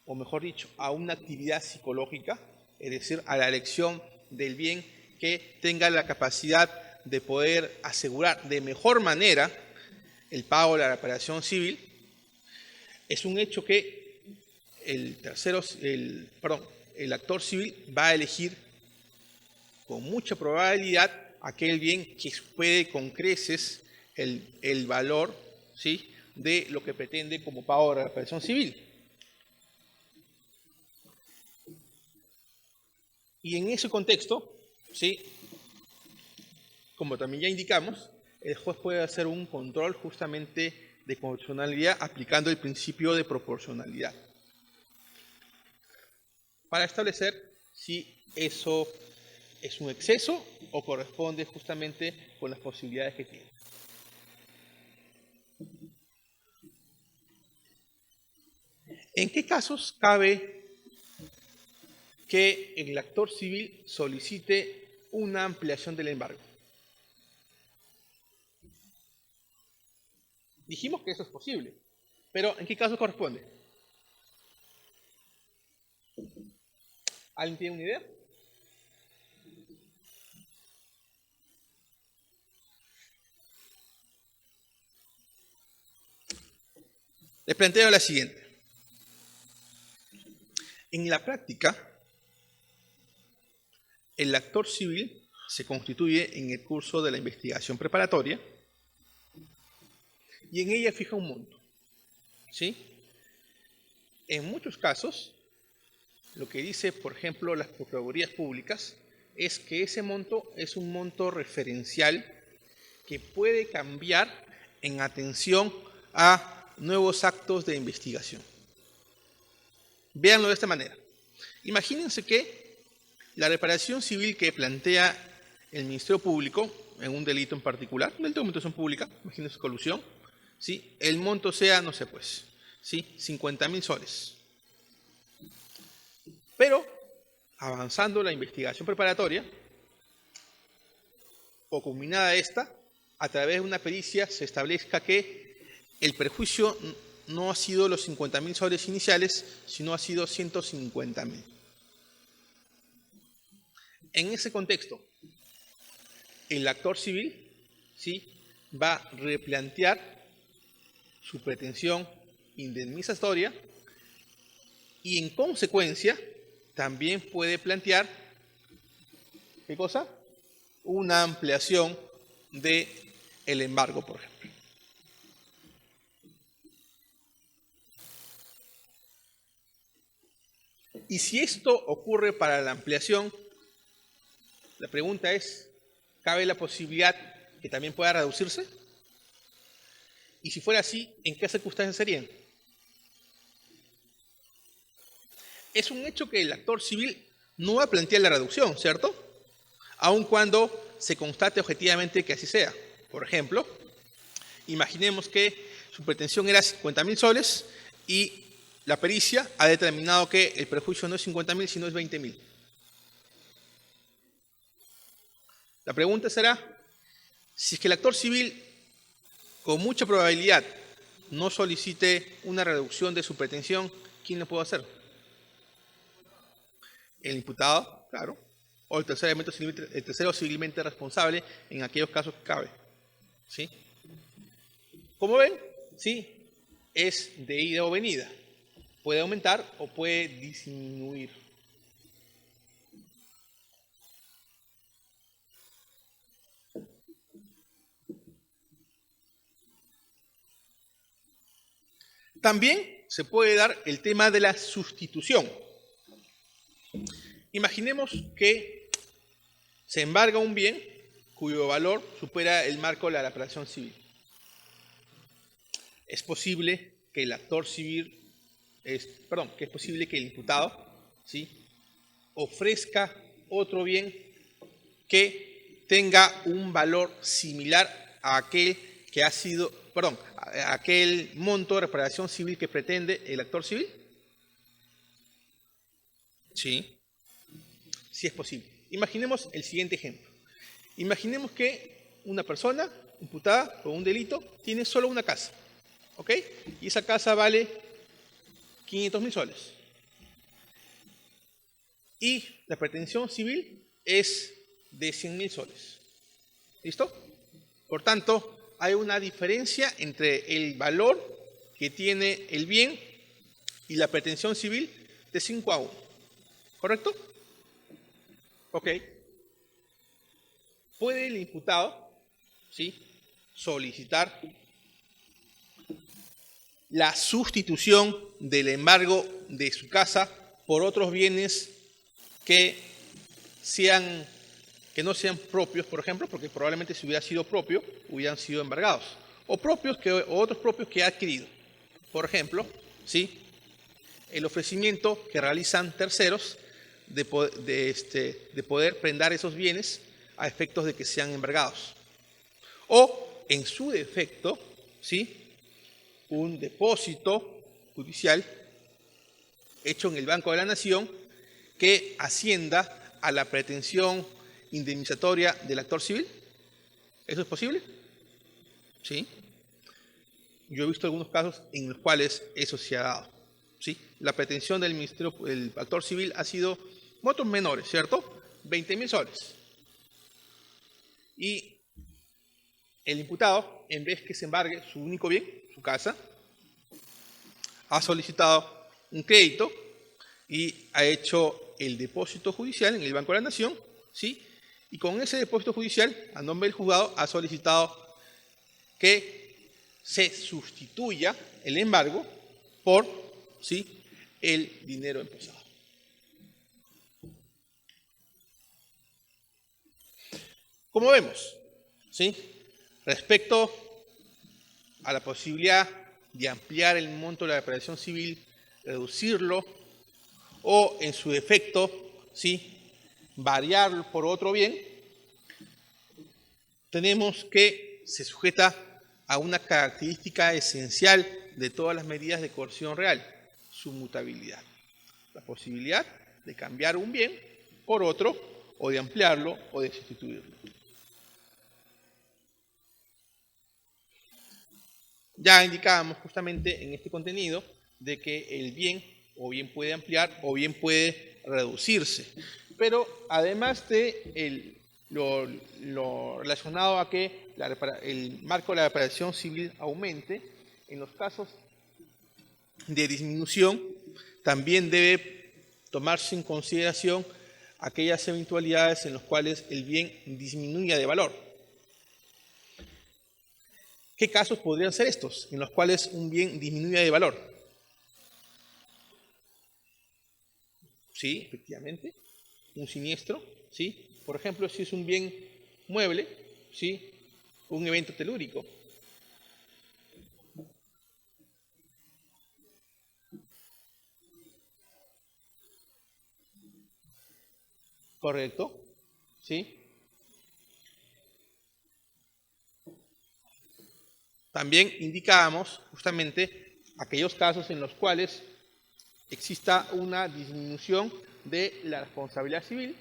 o mejor dicho, a una actividad psicológica, es decir, a la elección del bien que tenga la capacidad de poder asegurar de mejor manera el pago de la reparación civil, es un hecho que el actor civil va a elegir con mucha probabilidad aquel bien que supere con creces el valor, ¿sí?, de lo que pretende como pago de la reparación civil. Y en ese contexto, ¿sí?, como también ya indicamos, el juez puede hacer un control justamente de constitucionalidad aplicando el principio de proporcionalidad para establecer si eso es un exceso o corresponde justamente con las posibilidades que tiene. ¿En qué casos cabe que el actor civil solicite una ampliación del embargo? Dijimos que eso es posible, pero ¿en qué casos corresponde? ¿Alguien tiene una idea? Les planteo la siguiente. En la práctica, el actor civil se constituye en el curso de la investigación preparatoria y en ella fija un monto, ¿sí? En muchos casos, lo que dice, por ejemplo, las procuradurías públicas es que ese monto es un monto referencial que puede cambiar en atención a nuevos actos de investigación. Véanlo de esta manera. Imagínense que la reparación civil que plantea el Ministerio Público en un delito en particular, un delito de administración pública, imagínense colusión, ¿sí?, el monto sea, no sé pues, ¿sí?, 50.000 soles. Pero, avanzando la investigación preparatoria, o culminada esta, a través de una pericia se establezca que el perjuicio no ha sido los 50.000 soles iniciales, sino ha sido 150.000. En ese contexto, el actor civil, ¿sí?, va a replantear su pretensión indemnizatoria y en consecuencia también puede plantear, ¿qué cosa?, una ampliación del embargo, por ejemplo. Y si esto ocurre para la ampliación, la pregunta es, ¿cabe la posibilidad que también pueda reducirse? Y si fuera así, ¿en qué circunstancias serían? Es un hecho que el actor civil no va a plantear la reducción, ¿cierto?, aun cuando se constate objetivamente que así sea. Por ejemplo, imaginemos que su pretensión era 50.000 soles y la pericia ha determinado que el perjuicio no es 50.000, sino es 20.000. La pregunta será, si es que el actor civil con mucha probabilidad no solicite una reducción de su pretensión, ¿quién lo puede hacer? El imputado, claro, o el tercero civilmente responsable en aquellos casos que cabe, ¿sí? Como ven, sí, es de ida o venida. Puede aumentar o puede disminuir. También se puede dar el tema de la sustitución. Imaginemos que se embarga un bien cuyo valor supera el marco de la reparación civil. Es posible que el actor civil, que es posible que el imputado, ¿sí?, ofrezca otro bien que tenga un valor similar a aquel que ha sido, a aquel monto de reparación civil que pretende el actor civil. Sí, sí es posible. Imaginemos el siguiente ejemplo. Imaginemos que una persona imputada por un delito tiene solo una casa, ¿ok? Y esa casa vale 500.000 soles. y la pretensión civil es de 100.000 soles. ¿Listo? Por tanto, hay una diferencia entre el valor que tiene el bien y la pretensión civil de 5-1. ¿Correcto? Ok. ¿Puede el imputado, ¿sí?, solicitar la sustitución del embargo de su casa por otros bienes que no sean propios, por ejemplo, porque probablemente si hubiera sido propio, hubieran sido embargados, o otros propios que ha adquirido? Por ejemplo, ¿sí?, el ofrecimiento que realizan terceros de poder prendar esos bienes a efectos de que sean embargados. O, en su defecto, ¿sí?, un depósito judicial hecho en el Banco de la Nación que ascienda a la pretensión indemnizatoria del actor civil. ¿Eso es posible? Sí. Yo he visto algunos casos en los cuales eso se ha dado. ¿Sí? La pretensión del actor civil ha sido montos menores, ¿cierto? 20.000 soles. Y el imputado, en vez que se embargue su único bien, su casa, ha solicitado un crédito y ha hecho el depósito judicial en el Banco de la Nación, ¿sí? Y con ese depósito judicial, a nombre del juzgado, ha solicitado que se sustituya el embargo por, ¿sí?, el dinero emposado. Como vemos, ¿sí?, respecto a la posibilidad de ampliar el monto de la reparación civil, reducirlo o, en su defecto, ¿sí?, variarlo por otro bien, tenemos que se sujeta a una característica esencial de todas las medidas de coerción real: su mutabilidad. La posibilidad de cambiar un bien por otro, o de ampliarlo o de sustituirlo. Ya indicábamos justamente en este contenido de que el bien o bien puede ampliar o bien puede reducirse. Pero además de lo relacionado a que el marco de la reparación civil aumente, en los casos de disminución también debe tomarse en consideración aquellas eventualidades en las cuales el bien disminuya de valor. ¿Qué casos podrían ser estos en los cuales un bien disminuya de valor? Sí, efectivamente, un siniestro, ¿sí? Por ejemplo, si es un bien mueble, ¿sí?, un evento telúrico. Correcto, ¿sí? También indicábamos justamente aquellos casos en los cuales exista una disminución de la responsabilidad civil,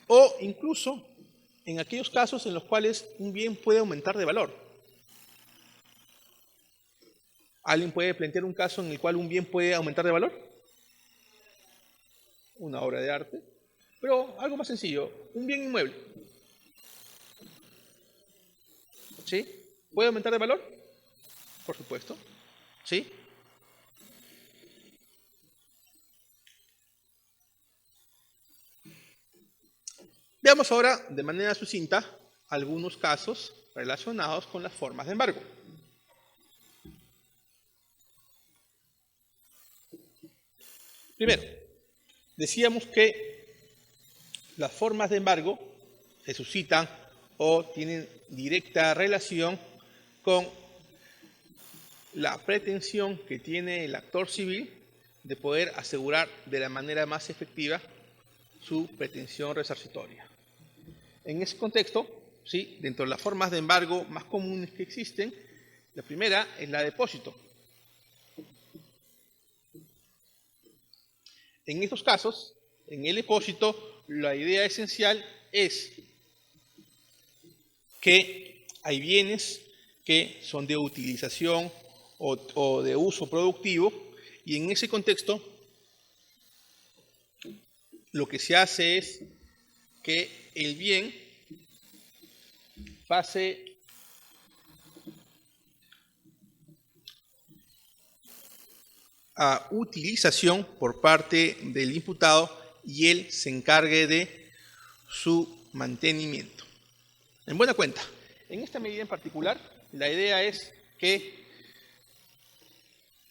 o incluso en aquellos casos en los cuales un bien puede aumentar de valor. ¿Alguien puede plantear un caso en el cual un bien puede aumentar de valor? Una obra de arte. Pero algo más sencillo, un bien inmueble. ¿Sí? ¿Puede aumentar de valor? Por supuesto. ¿Sí? Veamos ahora de manera sucinta algunos casos relacionados con las formas de embargo. Primero, decíamos que las formas de embargo se suscitan o tienen directa relación con la pretensión que tiene el actor civil de poder asegurar de la manera más efectiva su pretensión resarcitoria. En ese contexto, ¿sí?, dentro de las formas de embargo más comunes que existen, la primera es la de depósito. En estos casos, en el depósito, la idea esencial es que hay bienes que son de utilización o de uso productivo, y en ese contexto lo que se hace es que el bien pase a utilización por parte del imputado y él se encargue de su mantenimiento. En buena cuenta, en esta medida en particular, la idea es que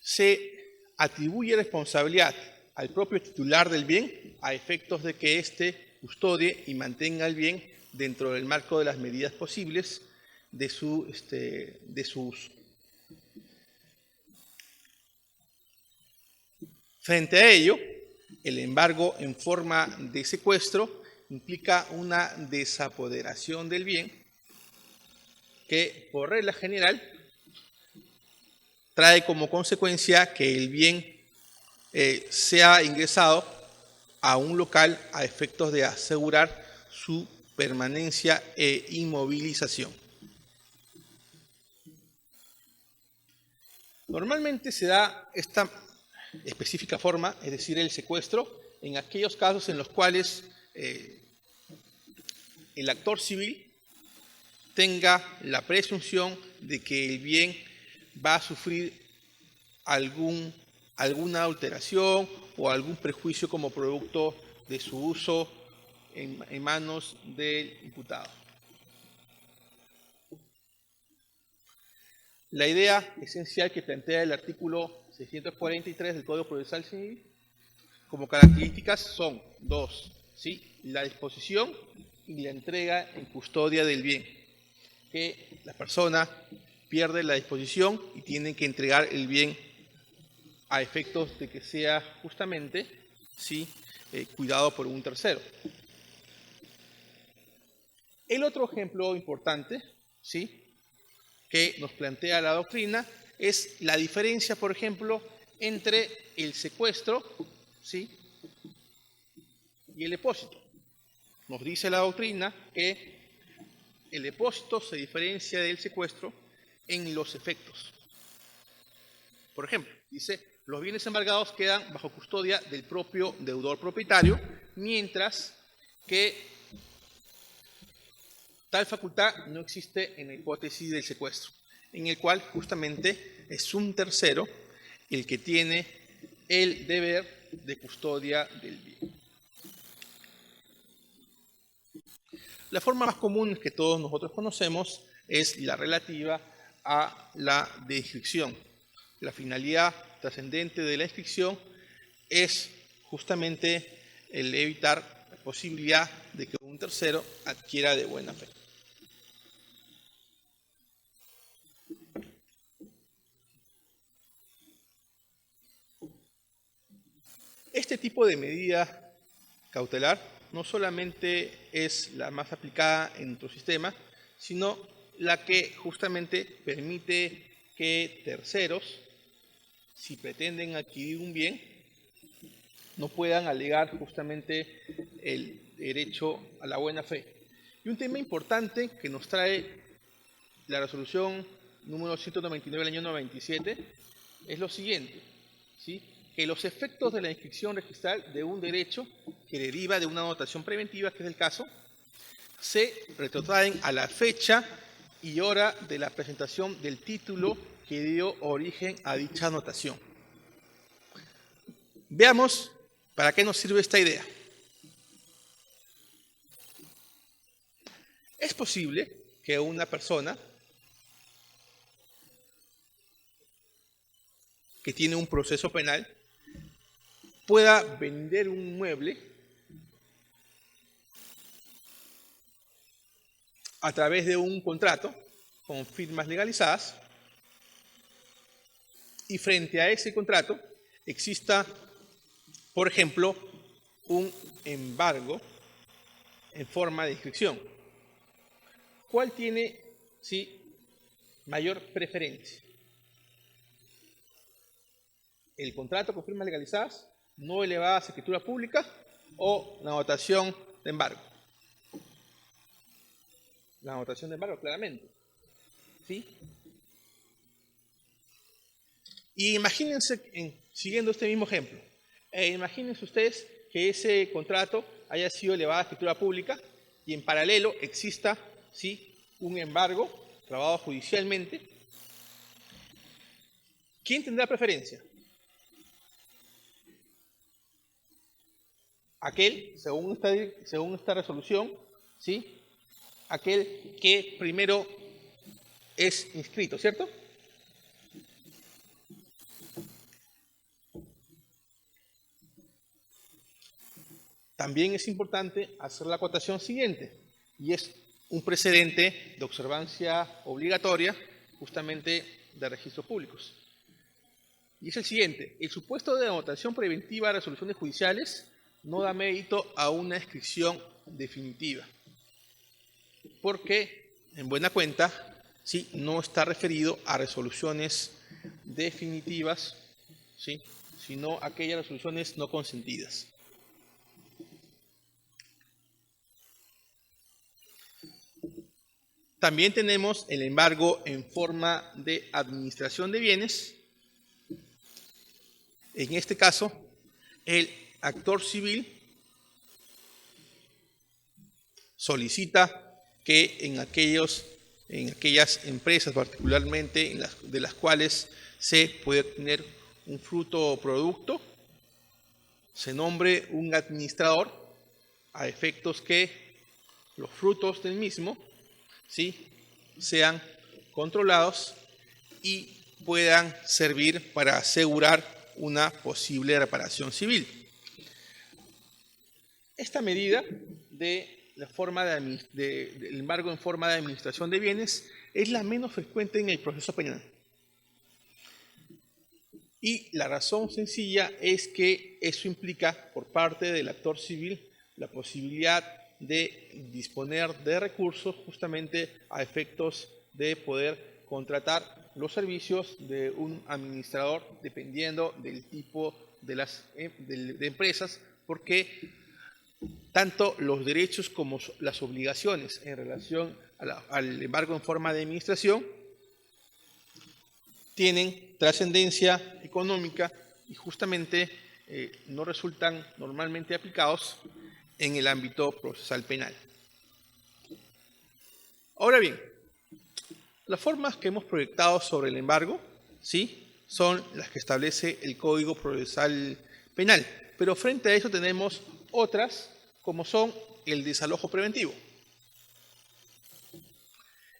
se atribuye responsabilidad al propio titular del bien a efectos de que éste custodie y mantenga el bien dentro del marco de las medidas posibles de su uso. Frente a ello, el embargo en forma de secuestro implica una desapoderación del bien que, por regla general, trae como consecuencia que el bien sea ingresado a un local a efectos de asegurar su permanencia e inmovilización. Normalmente se da esta específica forma, es decir, el secuestro, en aquellos casos en los cuales el actor civil tenga la presunción de que el bien va a sufrir alguna alteración o algún perjuicio como producto de su uso en manos del imputado. La idea esencial que plantea el artículo 643 del Código Procesal Civil como características son dos, ¿sí? La disposición y la entrega en custodia del bien, que la persona pierde la disposición y tiene que entregar el bien a efectos de que sea justamente, ¿sí? Cuidado por un tercero. El otro ejemplo importante, ¿sí?, que nos plantea la doctrina es la diferencia, por ejemplo, entre el secuestro, ¿sí?, y el depósito. Nos dice la doctrina que el depósito se diferencia del secuestro en los efectos. Por ejemplo, dice, los bienes embargados quedan bajo custodia del propio deudor propietario, mientras que tal facultad no existe en la hipótesis del secuestro, en el cual justamente es un tercero el que tiene el deber de custodia del bien. La forma más común que todos nosotros conocemos es la relativa a la descripción. La finalidad trascendente de la inscripción es justamente el evitar la posibilidad de que un tercero adquiera de buena fe. Este tipo de medida cautelar no solamente es la más aplicada en nuestro sistema, sino la que justamente permite que terceros, si pretenden adquirir un bien, no puedan alegar justamente el derecho a la buena fe. Y un tema importante que nos trae la resolución número 199 del año 97 es lo siguiente, ¿sí?, que los efectos de la inscripción registral de un derecho que deriva de una anotación preventiva, que es el caso, se retrotraen a la fecha y hora de la presentación del título que dio origen a dicha anotación. Veamos para qué nos sirve esta idea. Es posible que una persona que tiene un proceso penal pueda vender un inmueble a través de un contrato con firmas legalizadas y frente a ese contrato exista, por ejemplo, un embargo en forma de inscripción. ¿Cuál tiene, sí, mayor preferencia? ¿El contrato con firmas legalizadas, no elevadas a escritura pública o la anotación de embargo? La anotación de embargo, claramente. ¿Sí? Y imagínense, siguiendo este mismo ejemplo, imagínense ustedes que ese contrato haya sido elevado a escritura pública y en paralelo exista, ¿sí?, un embargo trabado judicialmente. ¿Quién tendrá preferencia? Aquel, según esta resolución, ¿sí?, aquel que primero es inscrito, ¿cierto? También es importante hacer la acotación siguiente, y es un precedente de observancia obligatoria justamente de registros públicos. Y es el siguiente: el supuesto de anotación preventiva de resoluciones judiciales no da mérito a una inscripción definitiva, porque, en buena cuenta, ¿sí?, no está referido a resoluciones definitivas, ¿sí?, sino a aquellas resoluciones no consentidas. También tenemos el embargo en forma de administración de bienes. En este caso, el actor civil solicita que en aquellas empresas, particularmente de las cuales se puede obtener un fruto o producto, se nombre un administrador a efectos que los frutos del mismo, ¿sí?, sean controlados y puedan servir para asegurar una posible reparación civil. Esta medida del embargo en forma de administración de bienes es la menos frecuente en el proceso penal. Y la razón sencilla es que eso implica por parte del actor civil la posibilidad de disponer de recursos justamente a efectos de poder contratar los servicios de un administrador dependiendo del tipo de empresas, porque tanto los derechos como las obligaciones en relación al embargo en forma de administración tienen trascendencia económica y justamente no resultan normalmente aplicados en el ámbito procesal penal. Ahora bien, las formas que hemos proyectado sobre el embargo, ¿sí?, son las que establece el Código Procesal Penal, pero frente a eso tenemos otras, como son el desalojo preventivo.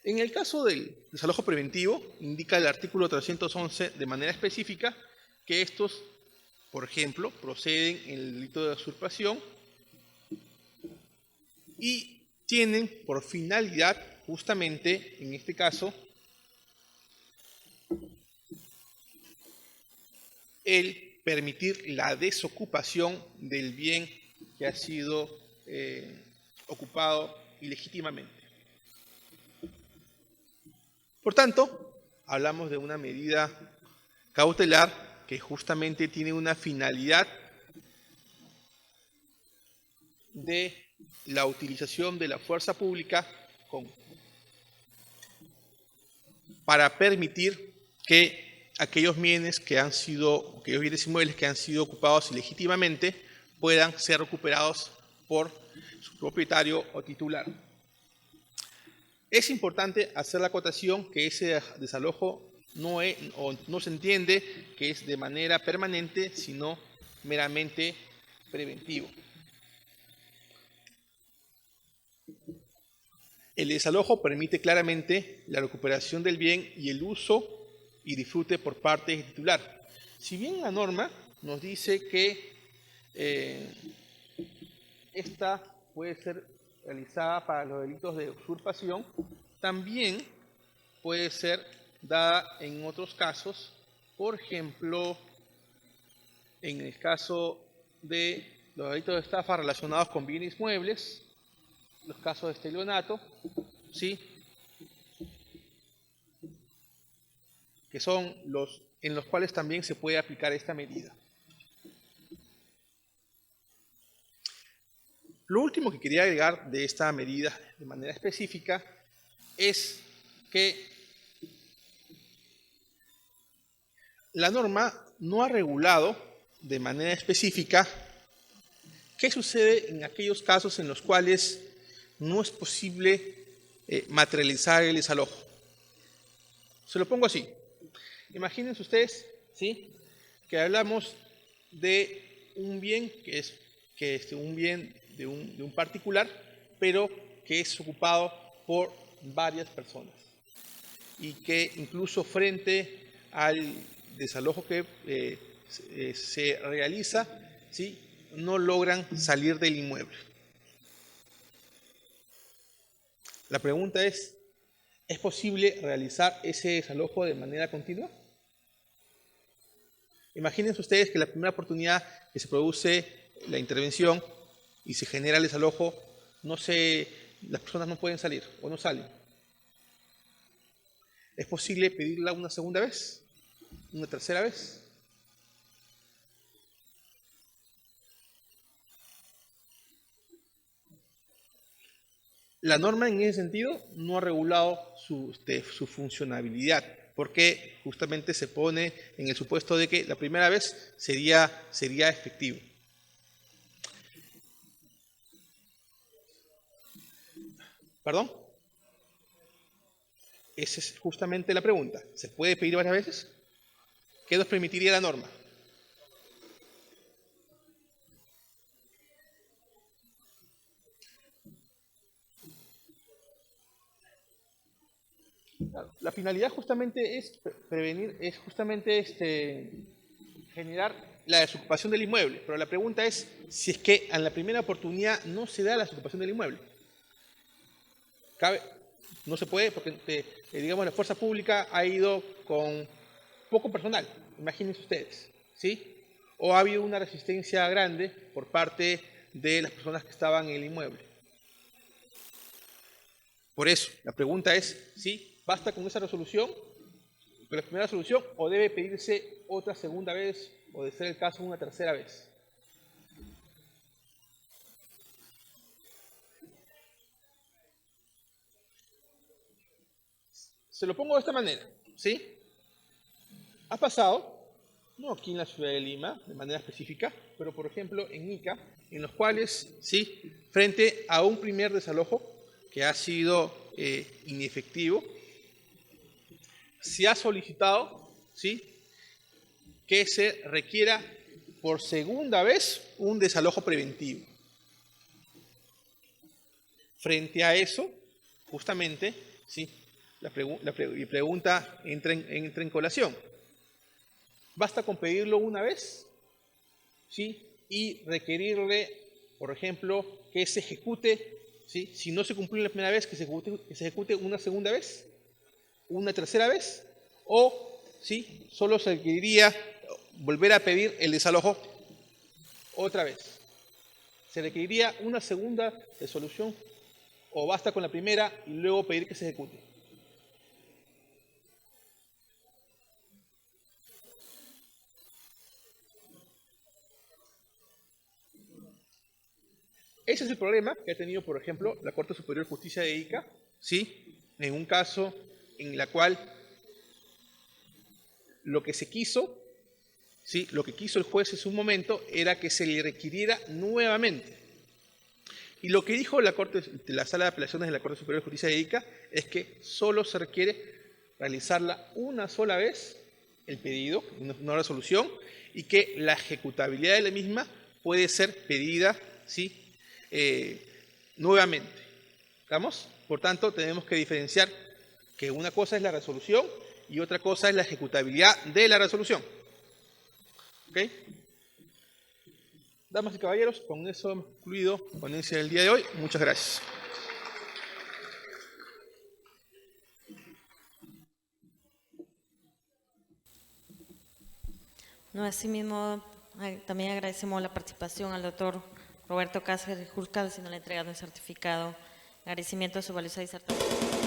En el caso del desalojo preventivo, indica el artículo 311 de manera específica que estos, por ejemplo, proceden en el delito de usurpación y tienen por finalidad, justamente en este caso, el permitir la desocupación del bien que ha sido ocupado ilegítimamente. Por tanto, hablamos de una medida cautelar que justamente tiene una finalidad de la utilización de la fuerza pública para permitir que aquellos bienes inmuebles que han sido ocupados ilegítimamente puedan ser recuperados por su propietario o titular. Es importante hacer la acotación que ese desalojo no se entiende que es de manera permanente, sino meramente preventivo. El desalojo permite claramente la recuperación del bien y el uso y disfrute por parte del titular. Si bien la norma nos dice que esta puede ser realizada para los delitos de usurpación, también puede ser dada en otros casos, por ejemplo, en el caso de los delitos de estafa relacionados con bienes muebles, los casos de estelionato, ¿sí?, que son los en los cuales también se puede aplicar esta medida. Lo último que quería agregar de esta medida de manera específica es que la norma no ha regulado de manera específica ¿Qué sucede en aquellos casos en los cuales no es posible materializar el desalojo? Se lo pongo así. Imagínense ustedes, ¿sí?, que hablamos de un bien que es un bien de un particular, pero que es ocupado por varias personas y que incluso frente al desalojo que se realiza, ¿sí?, no logran salir del inmueble. La pregunta ¿es posible realizar ese desalojo de manera continua? Imagínense ustedes que la primera oportunidad que se produce la intervención y se genera el desalojo, las personas no pueden salir o no salen. ¿Es posible pedirla una segunda vez? ¿Una tercera vez? La norma en ese sentido no ha regulado su funcionabilidad, porque justamente se pone en el supuesto de que la primera vez sería efectivo. ¿Perdón? Esa es justamente la pregunta. ¿Se puede pedir varias veces? ¿Qué nos permitiría la norma? La finalidad justamente es prevenir, es justamente generar la desocupación del inmueble. Pero la pregunta es si es que en la primera oportunidad no se da la desocupación del inmueble. No se puede porque, digamos, la fuerza pública ha ido con poco personal, imagínense ustedes, ¿sí? O ha habido una resistencia grande por parte de las personas que estaban en el inmueble. Por eso, la pregunta es, ¿sí?, ¿basta con esa resolución, con la primera resolución, o debe pedirse otra segunda vez, o de ser el caso una tercera vez? Se lo pongo de esta manera, ¿sí? Ha pasado, no aquí en la ciudad de Lima, de manera específica, pero por ejemplo en Ica, en los cuales, ¿sí?, frente a un primer desalojo que ha sido inefectivo, se ha solicitado, ¿sí?, que se requiera por segunda vez un desalojo preventivo. Frente a eso, justamente, ¿sí?, la pregunta entra en colación. ¿Basta con pedirlo una vez? ¿Sí? Y requerirle, por ejemplo, que se ejecute, ¿sí?, si no se cumplió la primera vez, que se ejecute una segunda vez, una tercera vez, o ¿sí?, solo se requeriría volver a pedir el desalojo otra vez. ¿Se requeriría una segunda resolución o basta con la primera y luego pedir que se ejecute? Ese es el problema que ha tenido, por ejemplo, la Corte Superior de Justicia de Ica, ¿sí?, en un caso en la cual lo que se quiso, ¿sí?, lo que quiso el juez en su momento era que se le requiriera nuevamente. Y lo que dijo la Sala de Apelaciones de la Corte Superior de Justicia de Ica es que solo se requiere realizarla una sola vez, el pedido, una resolución, y que la ejecutabilidad de la misma puede ser pedida, ¿sí?, nuevamente. ¿Estamos? Por tanto, tenemos que diferenciar que una cosa es la resolución y otra cosa es la ejecutabilidad de la resolución. ¿Ok? Damas y caballeros, con eso hemos concluido la ponencia del día de hoy. Muchas gracias. No, asimismo, también agradecemos la participación al doctor Roberto Cáceres Julca, haciendo la entrega de un certificado. Agradecimiento a su valiosa disertación.